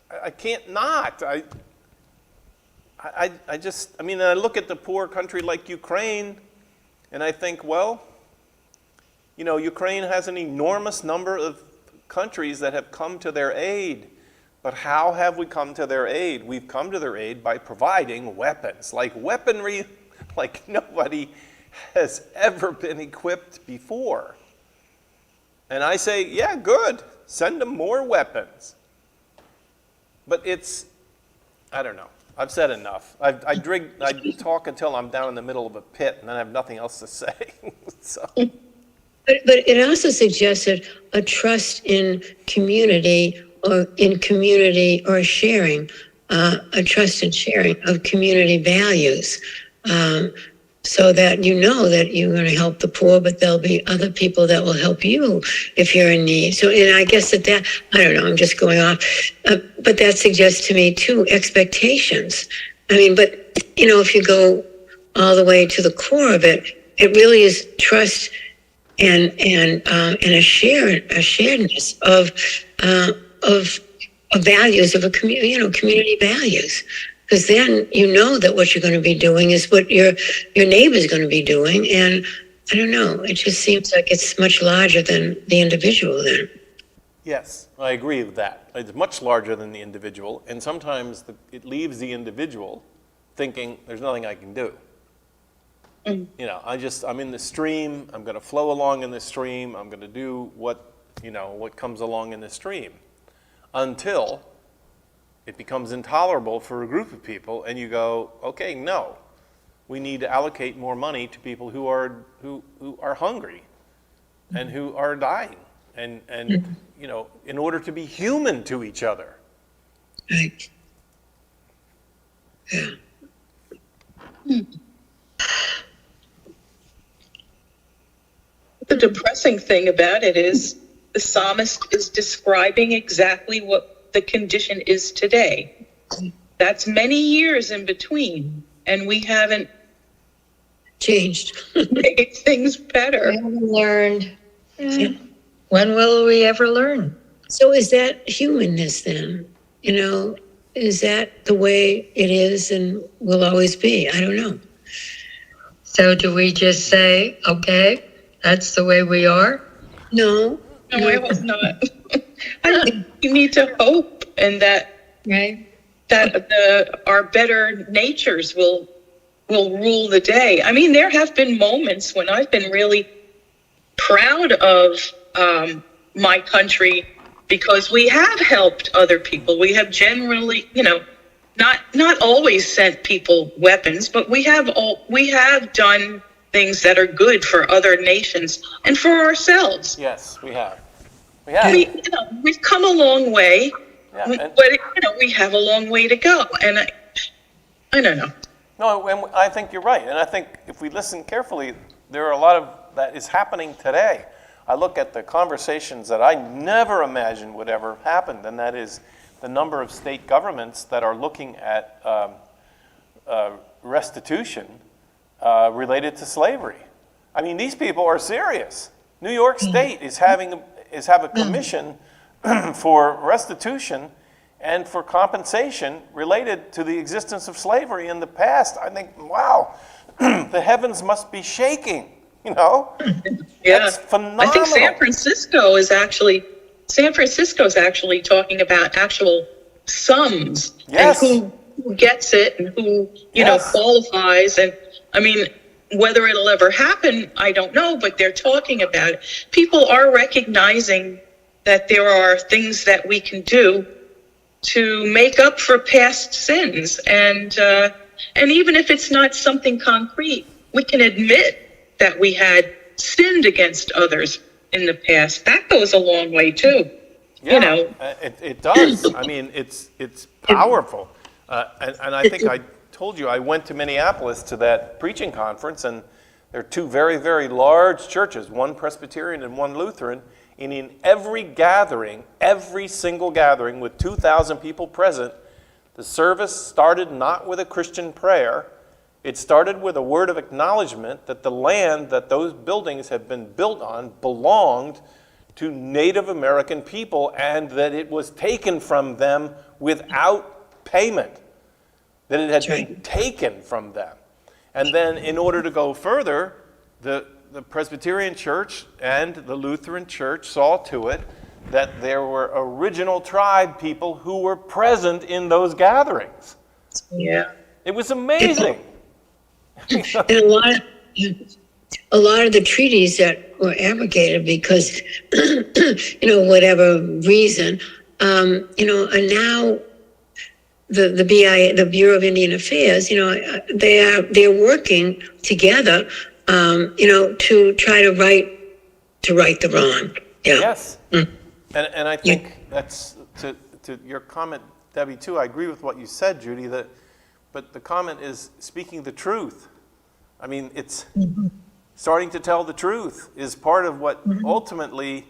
I can't not. I mean, I look at the poor country like Ukraine, and I think, well, you know, Ukraine has an enormous number of countries that have come to their aid. But how have we come to their aid? We've come to their aid by providing weapons, like weaponry like nobody has ever been equipped before. And I say, yeah, good. Send them more weapons. But I don't know. I've said enough. I talk until I'm down in the middle of a pit, and then I have nothing else to say. So. But it also suggested a trust in community or sharing, a trust and sharing of community values, so that you know that you're going to help the poor, but there'll be other people that will help you if you're in need. So, and I guess that I don't know, I'm just going off, but that suggests to me too expectations. I mean, but you know, if you go all the way to the core of it, it really is trust and a sharedness of values of a community, you know, community values. Because then you know that what you're going to be doing is what your neighbor's going to be doing. And I don't know, it just seems like it's much larger than the individual then. Yes, I agree with that. It's much larger than the individual, and sometimes it leaves the individual thinking there's nothing I can do. You know, I'm in the stream, I'm going to flow along in the stream, I'm going to do what comes along in the stream until it becomes intolerable for a group of people, and you go, okay, no, we need to allocate more money to people who are hungry and who are dying, and you know, in order to be human to each other. Right. Yeah. The depressing thing about it is the psalmist is describing exactly what the condition is today. That's many years in between, and we haven't Changed. made things better. We haven't learned. When will we ever learn? So is that humanness then? You know, is that the way it is and will always be? I don't know. So do we just say, okay, that's the way we are? No. No, I hope not. I think we need to hope, and that Right. our better natures will rule the day. I mean, there have been moments when I've been really proud of my country because we have helped other people. We have generally, you know, not always sent people weapons, but we have done things that are good for other nations and for ourselves. Yes, we have. We have. We've come a long way, Yeah, but we have a long way to go. And I don't know. No, and I think you're right. And I think if we listen carefully, there are a lot of that is happening today. I look at the conversations that I never imagined would ever happen, and that is the number of state governments that are looking at restitution related to slavery. I mean, these people are serious. New York State is have a commission for restitution and for compensation related to the existence of slavery in the past. I think, wow, the heavens must be shaking, you know? Yeah. That's phenomenal. I think San Francisco is actually talking about actual sums. Yes. And who gets it and who, Yes. qualifies. And I mean, whether it'll ever happen, I don't know, but they're talking about it. People are recognizing that there are things that we can do to make up for past sins. And even if it's not something concrete, we can admit that we had sinned against others in the past. That goes a long way too. Yeah, it does. I mean, it's powerful. And I think I told you I went to Minneapolis to that preaching conference, and there are two very, very large churches, one Presbyterian and one Lutheran. And in every gathering, every single gathering with 2,000 people present, the service started not with a Christian prayer. It started with a word of acknowledgement that the land that those buildings had been built on belonged to Native American people, and that it was taken from them without payment, that it had That's been right. taken from them. And then in order to go further, the Presbyterian Church and the Lutheran Church saw to it that there were original tribe people who were present in those gatherings. Yeah. It was amazing. And a lot of the treaties that were abrogated because, whatever reason, and now the BIA, the Bureau of Indian Affairs, they're working together, to try to right the wrong. Yeah. Yes. And I think that's to your comment, Debbie, too. I agree with what you said, Judy, but the comment is speaking the truth. I mean, it's starting to tell the truth is part of what ultimately,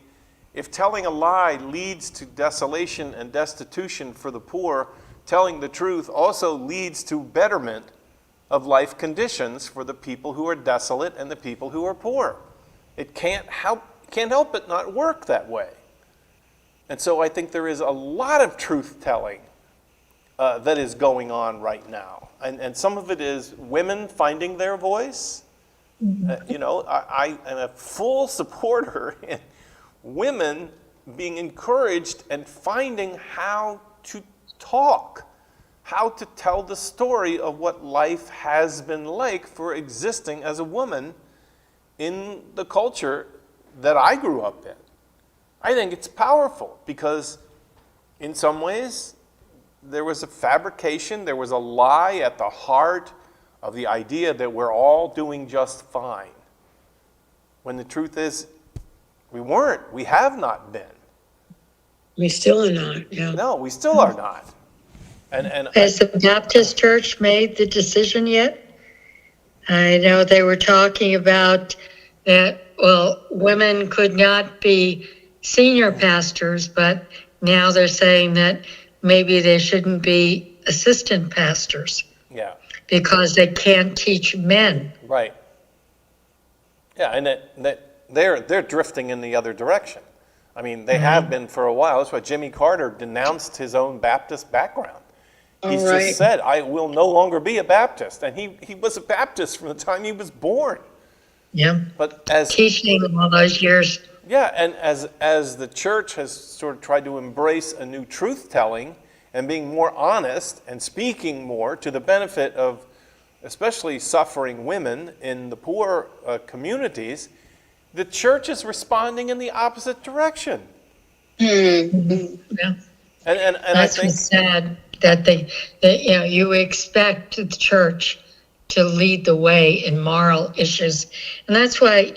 if telling a lie leads to desolation and destitution for the poor, telling the truth also leads to betterment of life conditions for the people who are desolate and the people who are poor. It can't help but not work that way. And so I think there is a lot of truth-telling that is going on right now. And some of it is women finding their voice. I am a full supporter in women being encouraged and finding how to talk, how to tell the story of what life has been like for existing as a woman in the culture that I grew up in. I think it's powerful because in some ways there was a fabrication, there was a lie at the heart of the idea that we're all doing just fine. When the truth is, we weren't, we have not been. We still are not. Yeah. No, we still are not. And Has the Baptist Church made the decision yet? I know they were talking about that, women could not be senior pastors, but now they're saying that maybe they shouldn't be assistant pastors yeah, because they can't teach men. right. Yeah, and that they're drifting in the other direction. I mean, they have been for a while. That's why Jimmy Carter denounced his own Baptist background. He's right. just said, I will no longer be a Baptist. And he was a Baptist from the time he was born. Yeah. But as Teaching them all those years. yeah, and as the church has sort of tried to embrace a new truth-telling and being more honest and speaking more to the benefit of especially suffering women in the poor communities, the church is responding in the opposite direction. Yeah. And I That's think what's sad, that you expect the church to lead the way in moral issues. And that's why,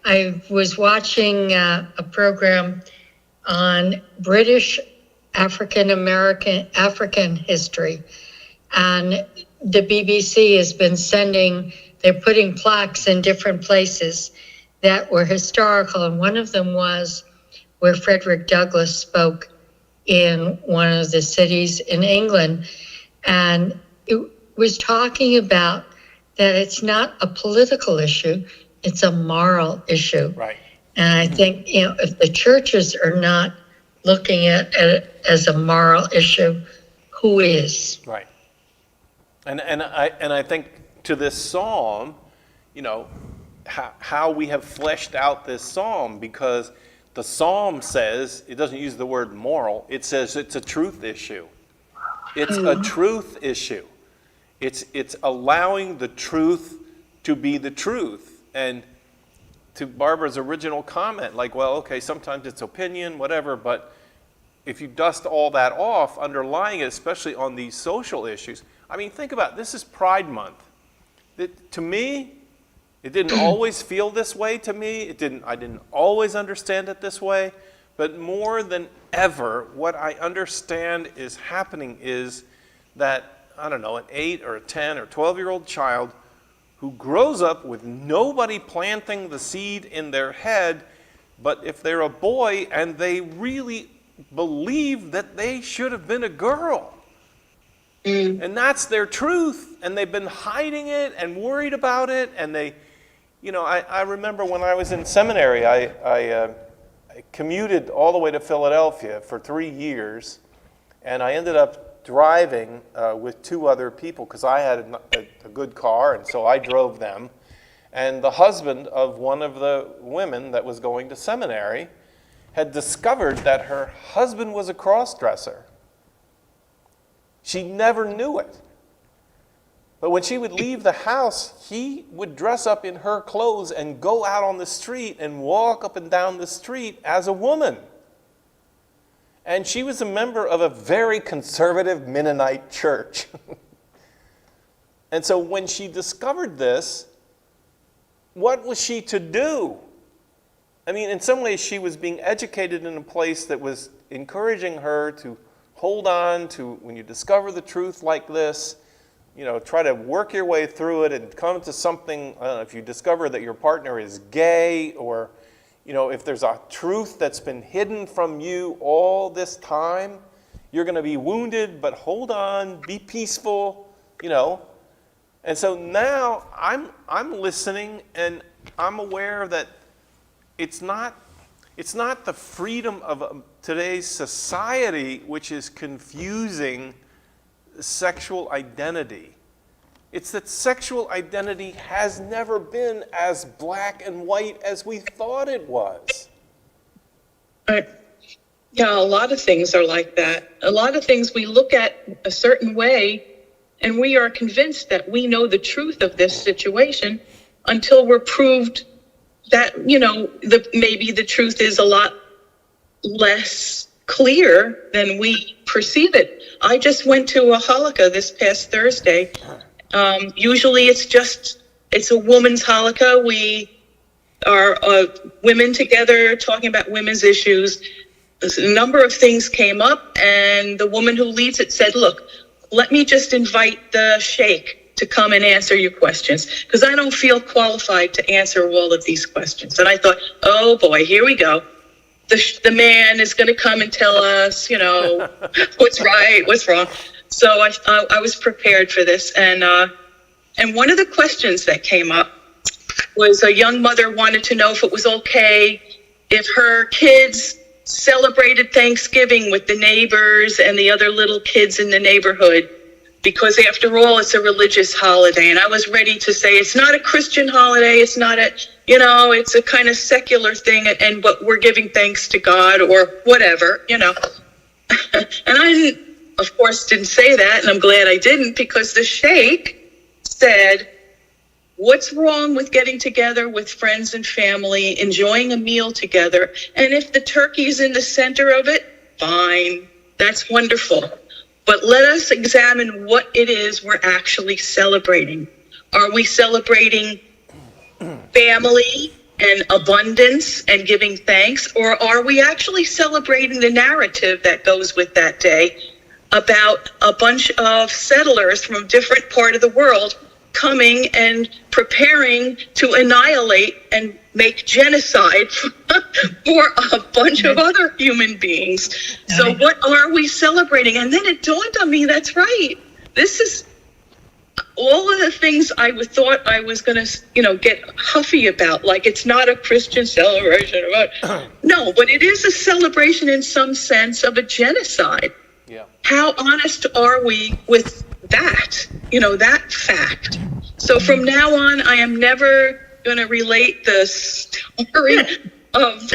I was watching a program on British African history. And the BBC has been they're putting plaques in different places that were historical. And one of them was where Frederick Douglass spoke in one of the cities in England. And it was talking about that it's not a political issue, it's a moral issue. right. And I think, if the churches are not looking at it as a moral issue, who is? Right. And I think to this psalm, how we have fleshed out this psalm, because the psalm says, it doesn't use the word moral, it says it's a truth issue. It's a truth issue. It's allowing the truth to be the truth. And to Barbara's original comment, like, well, okay, sometimes it's opinion, whatever, but if you dust all that off, underlying it, especially on these social issues, I mean, think about it. This is Pride Month. To me, it didn't always feel this way to me. I didn't always understand it this way. But more than ever, what I understand is happening is that, I don't know, an 8 or a 10 or 12-year-old child who grows up with nobody planting the seed in their head, but if they're a boy and they really believe that they should have been a girl, and that's their truth, and they've been hiding it and worried about it, and they, I remember when I was in seminary, I commuted all the way to Philadelphia for 3 years, and I ended up driving with two other people because I had a good car, and so I drove them. And the husband of one of the women that was going to seminary had discovered that her husband was a cross-dresser. She never knew it. But when she would leave the house, he would dress up in her clothes and go out on the street and walk up and down the street as a woman. And she was a member of a very conservative Mennonite church. And so when she discovered this, what was she to do? I mean, in some ways, she was being educated in a place that was encouraging her to hold on to, when you discover the truth like this, try to work your way through it and come to something. If you discover that your partner is gay, or, if there's a truth that's been hidden from you all this time, you're going to be wounded, but hold on, be peaceful, And so now I'm listening, and I'm aware that it's not the freedom of today's society which is confusing sexual identity. It's that sexual identity has never been as black and white as we thought it was. Yeah, a lot of things are like that. A lot of things we look at a certain way, and we are convinced that we know the truth of this situation until we're proved that, maybe the truth is a lot less clear than we perceive it. I just went to a halakha this past Thursday. Usually it's a women's halakha. We are women together talking about women's issues. A number of things came up, and the woman who leads it said, look, let me just invite the sheikh to come and answer your questions, because I don't feel qualified to answer all of these questions. And I thought, oh boy, here we go. The man is going to come and tell us, what's right, what's wrong. So I was prepared for this. And one of the questions that came up was a young mother wanted to know if it was okay if her kids celebrated Thanksgiving with the neighbors and the other little kids in the neighborhood, because after all, it's a religious holiday. And I was ready to say, it's not a Christian holiday. It's not it's a kind of secular thing, but we're giving thanks to God or whatever, And I of course, didn't say that. And I'm glad I didn't, because the sheikh said, what's wrong with getting together with friends and family, enjoying a meal together? And if the turkey's in the center of it, fine, that's wonderful. But let us examine what it is we're actually celebrating. Are we celebrating family and abundance and giving thanks? Or are we actually celebrating the narrative that goes with that day about a bunch of settlers from a different part of the world coming and preparing to annihilate and make genocide for a bunch of other human beings? So what are we celebrating? And then it dawned on me, that's right. This is all of the things I thought I was going to, get huffy about, like it's not a Christian celebration. No, but it is a celebration in some sense of a genocide. Yeah. How honest are we with that, that fact? So from now on, I am never going to relate the story of,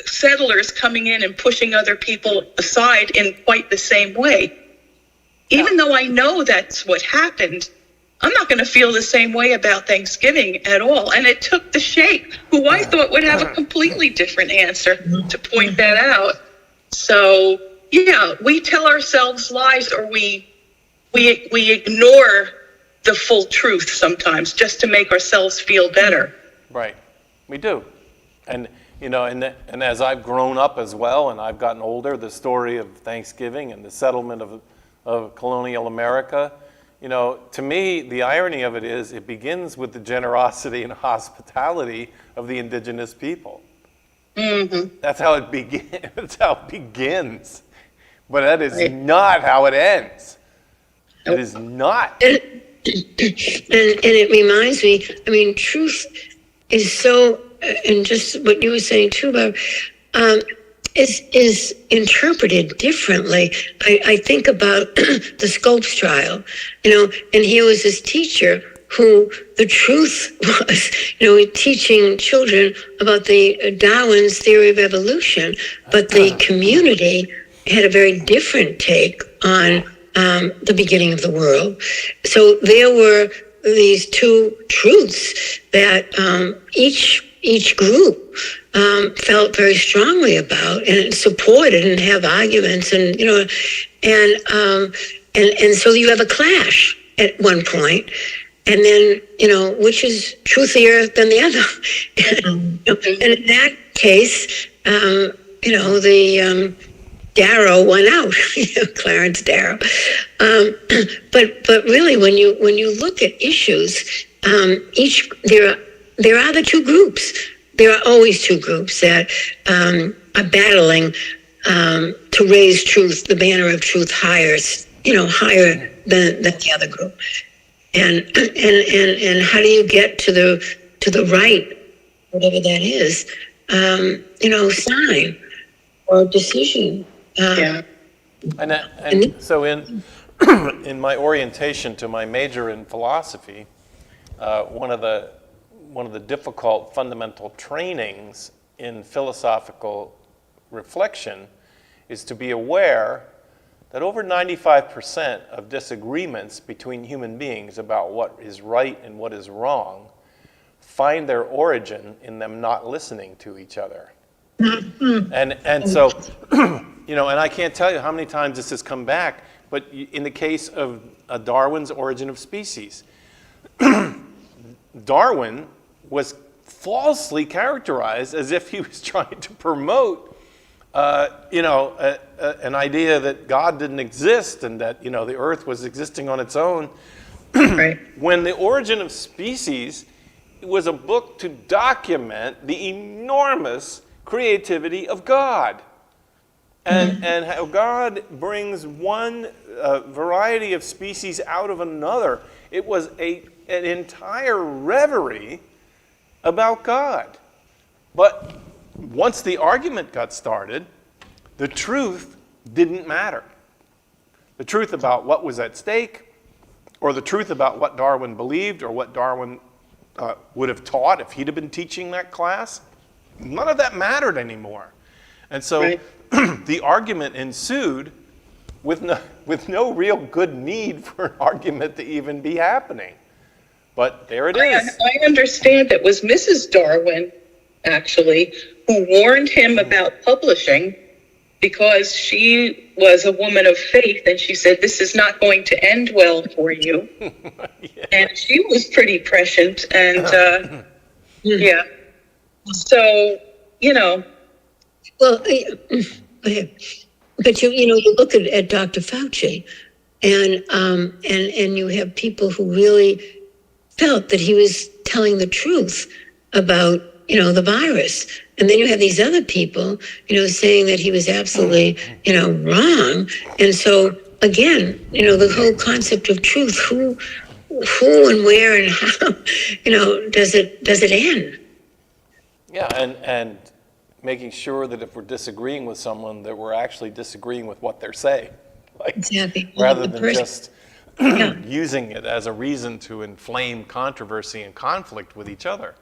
settlers coming in and pushing other people aside in quite the same way. Even though I know that's what happened, I'm not going to feel the same way about Thanksgiving at all. And it took the sheikh, who I thought would have a completely different answer, to point that out. So, yeah, we tell ourselves lies, or we ignore the full truth sometimes just to make ourselves feel better. Right, we do. And and as I've grown up as well, and I've gotten older, the story of Thanksgiving and the settlement of colonial America, to me, the irony of it is it begins with the generosity and hospitality of the indigenous people. Mm-hmm. That's how it begins. That's how it begins. But that is not how it ends. It is not. And it reminds me, truth is so, and just what you were saying too, Bob, is interpreted differently. I think about the Scopes trial, and here was this teacher who the truth was, teaching children about the Darwin's theory of evolution, but the community had a very different take on the beginning of the world. So there were these two truths that each group felt very strongly about and supported and have arguments and so you have a clash at one point, and then which is truthier than the other. And in that case, the Darrow won out, Clarence Darrow. But really, when you look at issues, there are the two groups. There are always two groups that are battling to raise truth, the banner of truth higher than the other group. And how do you get to the right, whatever that is, sign or decision? And so in my orientation to my major in philosophy, one of the difficult fundamental trainings in philosophical reflection is to be aware that over 95% of disagreements between human beings about what is right and what is wrong find their origin in them not listening to each other. And so, and I can't tell you how many times this has come back, but in the case of Darwin's Origin of Species, Darwin was falsely characterized as if he was trying to promote, an idea that God didn't exist and that, the earth was existing on its own. Right. When the Origin of Species was a book to document the enormous creativity of God. And how God brings one variety of species out of another. It was an entire reverie about God. But once the argument got started, the truth didn't matter. The truth about what was at stake, or the truth about what Darwin believed, or what Darwin would have taught if he'd have been teaching that class, none of that mattered anymore. And so Right. the argument ensued with no real good need for an argument to even be happening. But there it is. I understand it was Mrs. Darwin, actually, who warned him about publishing because she was a woman of faith, and she said, this is not going to end well for you. Yeah. And she was pretty prescient, and yeah. So, Well, but you look at Dr. Fauci, and you have people who really felt that he was telling the truth about the virus, and then you have these other people saying that he was absolutely wrong. And so again, the whole concept of truth, who and where and how does it end? Yeah, and making sure that if we're disagreeing with someone, that we're actually disagreeing with what they're saying. Exactly. Rather than just using it as a reason to inflame controversy and conflict with each other.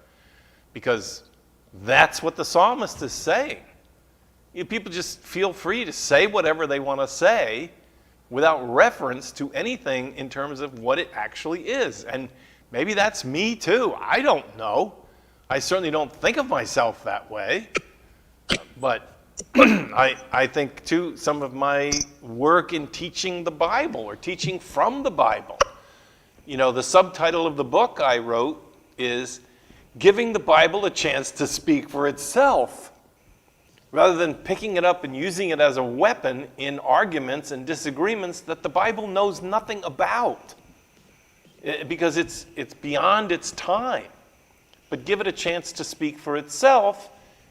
Because that's what the psalmist is saying. People just feel free to say whatever they want to say without reference to anything in terms of what it actually is. And maybe that's me too. I don't know. I certainly don't think of myself that way. But I think, too, some of my work in teaching the Bible or teaching from the Bible, the subtitle of the book I wrote is Giving the Bible a Chance to Speak for Itself, rather than picking it up and using it as a weapon in arguments and disagreements that the Bible knows nothing about, because it's beyond its time. But give it a chance to speak for itself.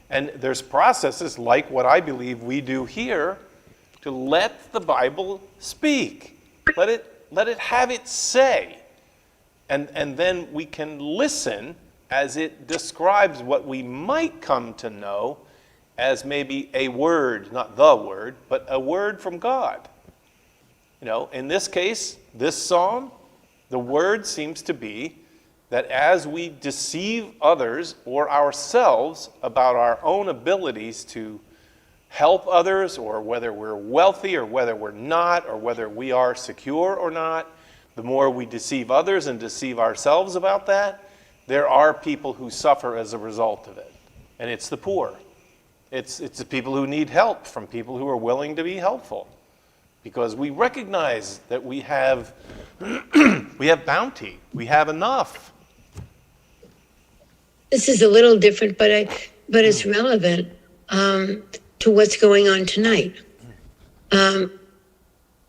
And there's processes like what I believe we do here to let the Bible speak. Let it have its say. And then we can listen as it describes what we might come to know as maybe a word, not the word, but a word from God. You know, in this case, this psalm, the word seems to be that as we deceive others or ourselves about our own abilities to help others, or whether we're wealthy or whether we're not, or whether we are secure or not, the more we deceive others and deceive ourselves about that, there are people who suffer as a result of it. And it's the poor. It's the people who need help from people who are willing to be helpful. Because we recognize that we have we have bounty, we have enough. This is a little different, but it's relevant to what's going on tonight.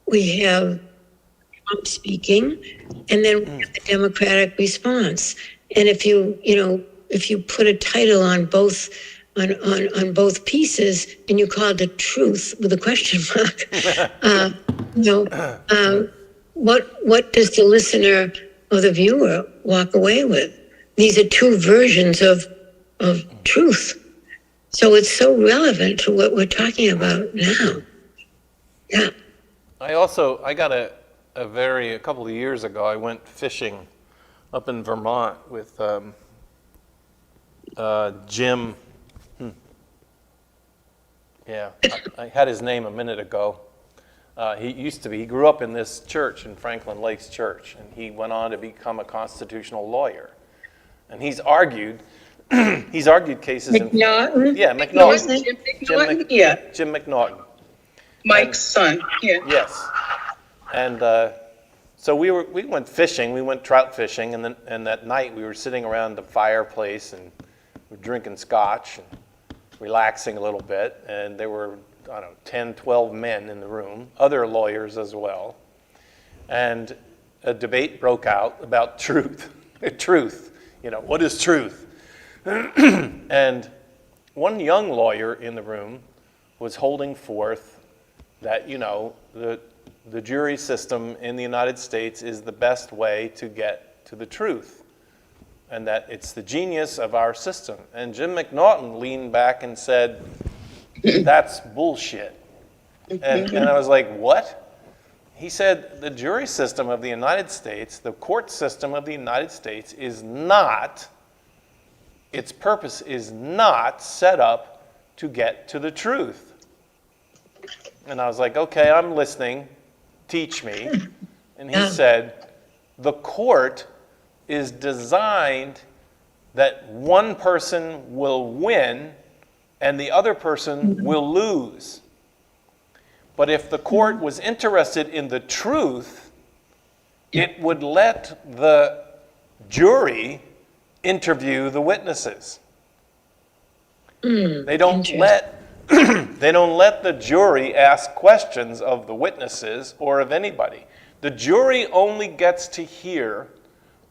We have Trump speaking, and then we have the Democratic response. And if you put a title on both pieces and you call it the truth with a question mark, what does the listener or the viewer walk away with? These are two versions of truth. So it's so relevant to what we're talking about now. Yeah. I got a couple of years ago, I went fishing up in Vermont with Jim. Yeah, I had his name a minute ago. He grew up in this church, in Franklin Lakes Church, and he went on to become a constitutional lawyer. And he's argued cases McNaughton? Yeah, McNaughton. Jim McNaughton? Yeah, Jim McNaughton. Mike's son. Yeah. Yes. And so we went fishing. We went trout fishing, and that night we were sitting around the fireplace and we were drinking scotch and relaxing a little bit. And there were, 10, 12 men in the room, other lawyers as well. And a debate broke out about truth. Truth. What is truth? And one young lawyer in the room was holding forth that, the jury system in the United States is the best way to get to the truth, and that it's the genius of our system. And Jim McNaughton leaned back and said, that's bullshit. And I was like, what? He said, the jury system of the United States, the court system of the United States its purpose is not set up to get to the truth. And I was like, okay, I'm listening. Teach me. And he said, the court is designed that one person will win and the other person will lose. But if the court was interested in the truth, it would let the jury interview the witnesses. They don't let the jury ask questions of the witnesses or of anybody. The jury only gets to hear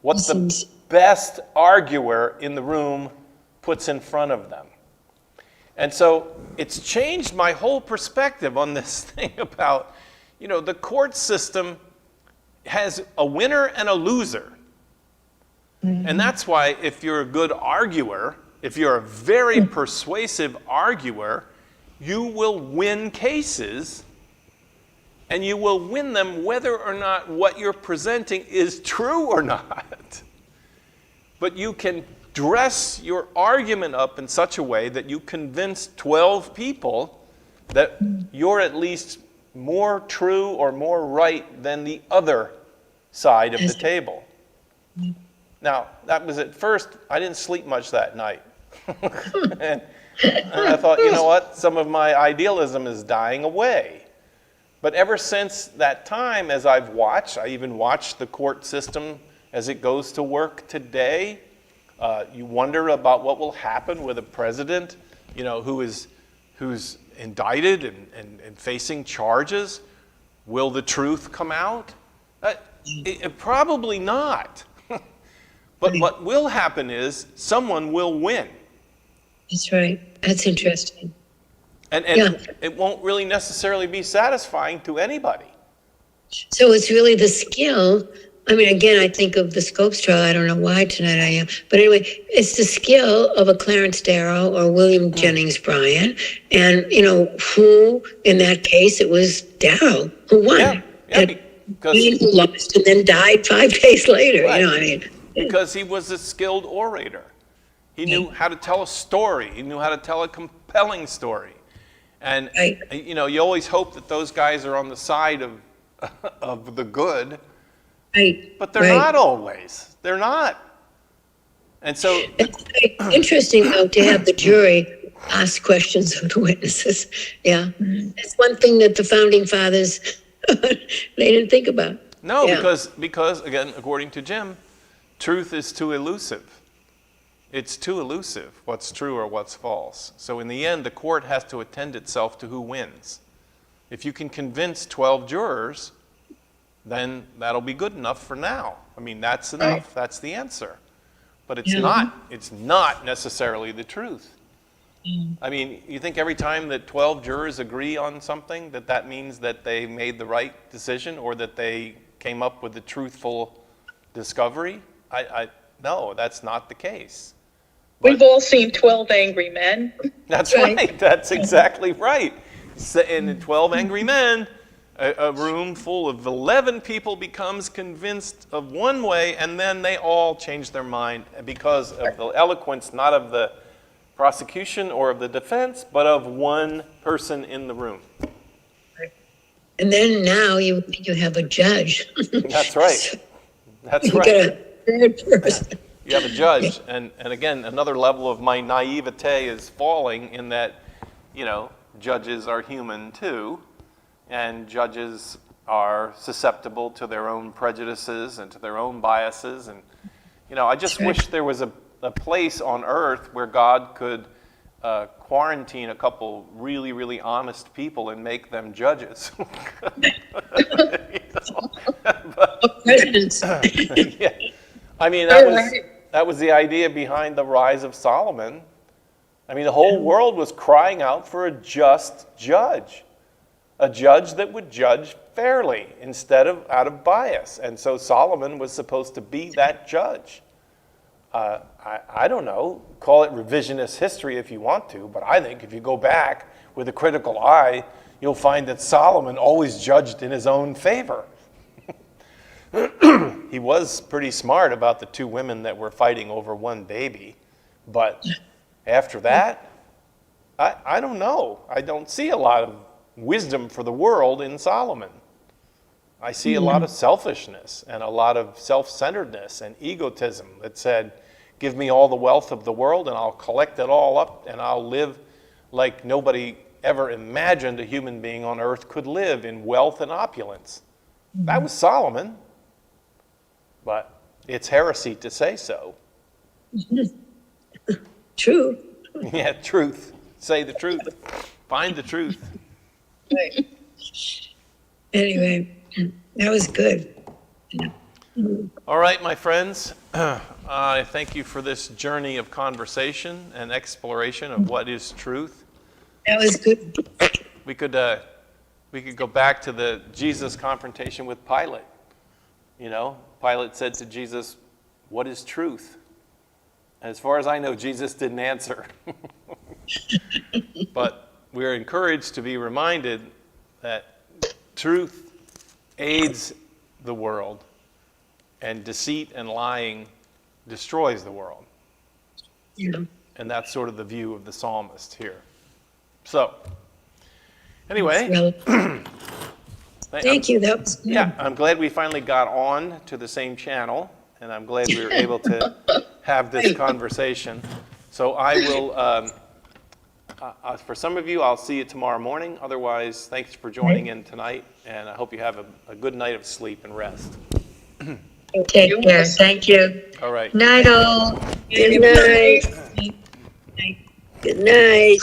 what the best arguer in the room puts in front of them. And so it's changed my whole perspective on this thing about, the court system has a winner and a loser. Mm-hmm. And that's why if you're a good arguer, if you're a very persuasive arguer, you will win cases, and you will win them whether or not what you're presenting is true or not. But you can dress your argument up in such a way that you convince 12 people that you're at least more true or more right than the other side of the table. Now, that was at first, I didn't sleep much that night. and I thought, you know what, some of my idealism is dying away. But ever since that time, as I've watched, I even watched the court system as it goes to work today. You wonder about what will happen with a president, who's indicted and facing charges. Will the truth come out? Probably not. But what will happen is someone will win. That's right. That's interesting. And it won't really necessarily be satisfying to anybody. So it's really the skill I mean, again, I think of the Scopes trial. I don't know why tonight I am. But anyway, it's the skill of a Clarence Darrow or William Jennings Bryan. And, who, in that case, it was Darrow who won. Yeah, And because he lost and then died 5 days later. Right. Because he was a skilled orator. He knew how to tell a story. He knew how to tell a compelling story. And, Right. you always hope that those guys are on the side of the good, Right. but they're right. not always. They're not. And so, It's very interesting, though, to have the jury ask questions of the witnesses. Yeah. That's one thing that the founding fathers, they didn't think about. no, Yeah. because, again, according to Jim, truth is too elusive. It's too elusive, what's true or what's false. So in the end, the court has to attend itself to who wins. If you can convince 12 jurors, then that'll be good enough for now. I mean, that's enough. Right. That's the answer. But Yeah. it's not necessarily the truth. I mean, you think every time that 12 jurors agree on something, that means that they made the right decision or that they came up with a truthful discovery? No, that's not the case. We've all seen 12 Angry Men. That's Right. right. That's exactly right. And in 12 Angry Men, a room full of 11 people becomes convinced of one way, and then they all change their mind because of the eloquence, not of the prosecution or of the defense, but of one person in the room. And then now you have a judge. That's right. That's You right. get a third person. You have a judge, and again, another level of my naivete is falling in that, judges are human too, and judges are susceptible to their own prejudices and to their own biases, and, I just wish there was a place on earth where God could quarantine a couple really, really honest people and make them judges. Presidents. Yeah. I mean, that was the idea behind the rise of Solomon. I mean, the whole world was crying out for a just judge, a judge that would judge fairly instead of out of bias. And so Solomon was supposed to be that judge. I don't know, call it revisionist history if you want to, but I think if you go back with a critical eye, you'll find that Solomon always judged in his own favor. He was pretty smart about the two women that were fighting over one baby, but after that, I don't know. I don't see a lot of wisdom for the world in Solomon. I see a lot of selfishness and a lot of self-centeredness and egotism that said, give me all the wealth of the world and I'll collect it all up and I'll live like nobody ever imagined a human being on earth could live, in wealth and opulence. That was Solomon. But it's heresy to say so. True. Yeah, truth. Say the truth. Find the truth. Right. Anyway, that was good. All right, my friends. I thank you for this journey of conversation and exploration of what is truth. That was good. We could go back to the Jesus confrontation with Pilate. Pilate said to Jesus, "What is truth?" As far as I know, Jesus didn't answer. But we're encouraged to be reminded that truth aids the world, and deceit and lying destroys the world. Yeah. And that's sort of the view of the psalmist here. So, anyway. Well, thank you. That was good. Yeah, I'm glad we finally got on to the same channel, and I'm glad we were able to have this conversation. So I will, for some of you, I'll see you tomorrow morning. Otherwise, thanks for joining in tonight, and I hope you have a good night of sleep and rest. Take care. Thank you. All right. Night all. Good night. Good night.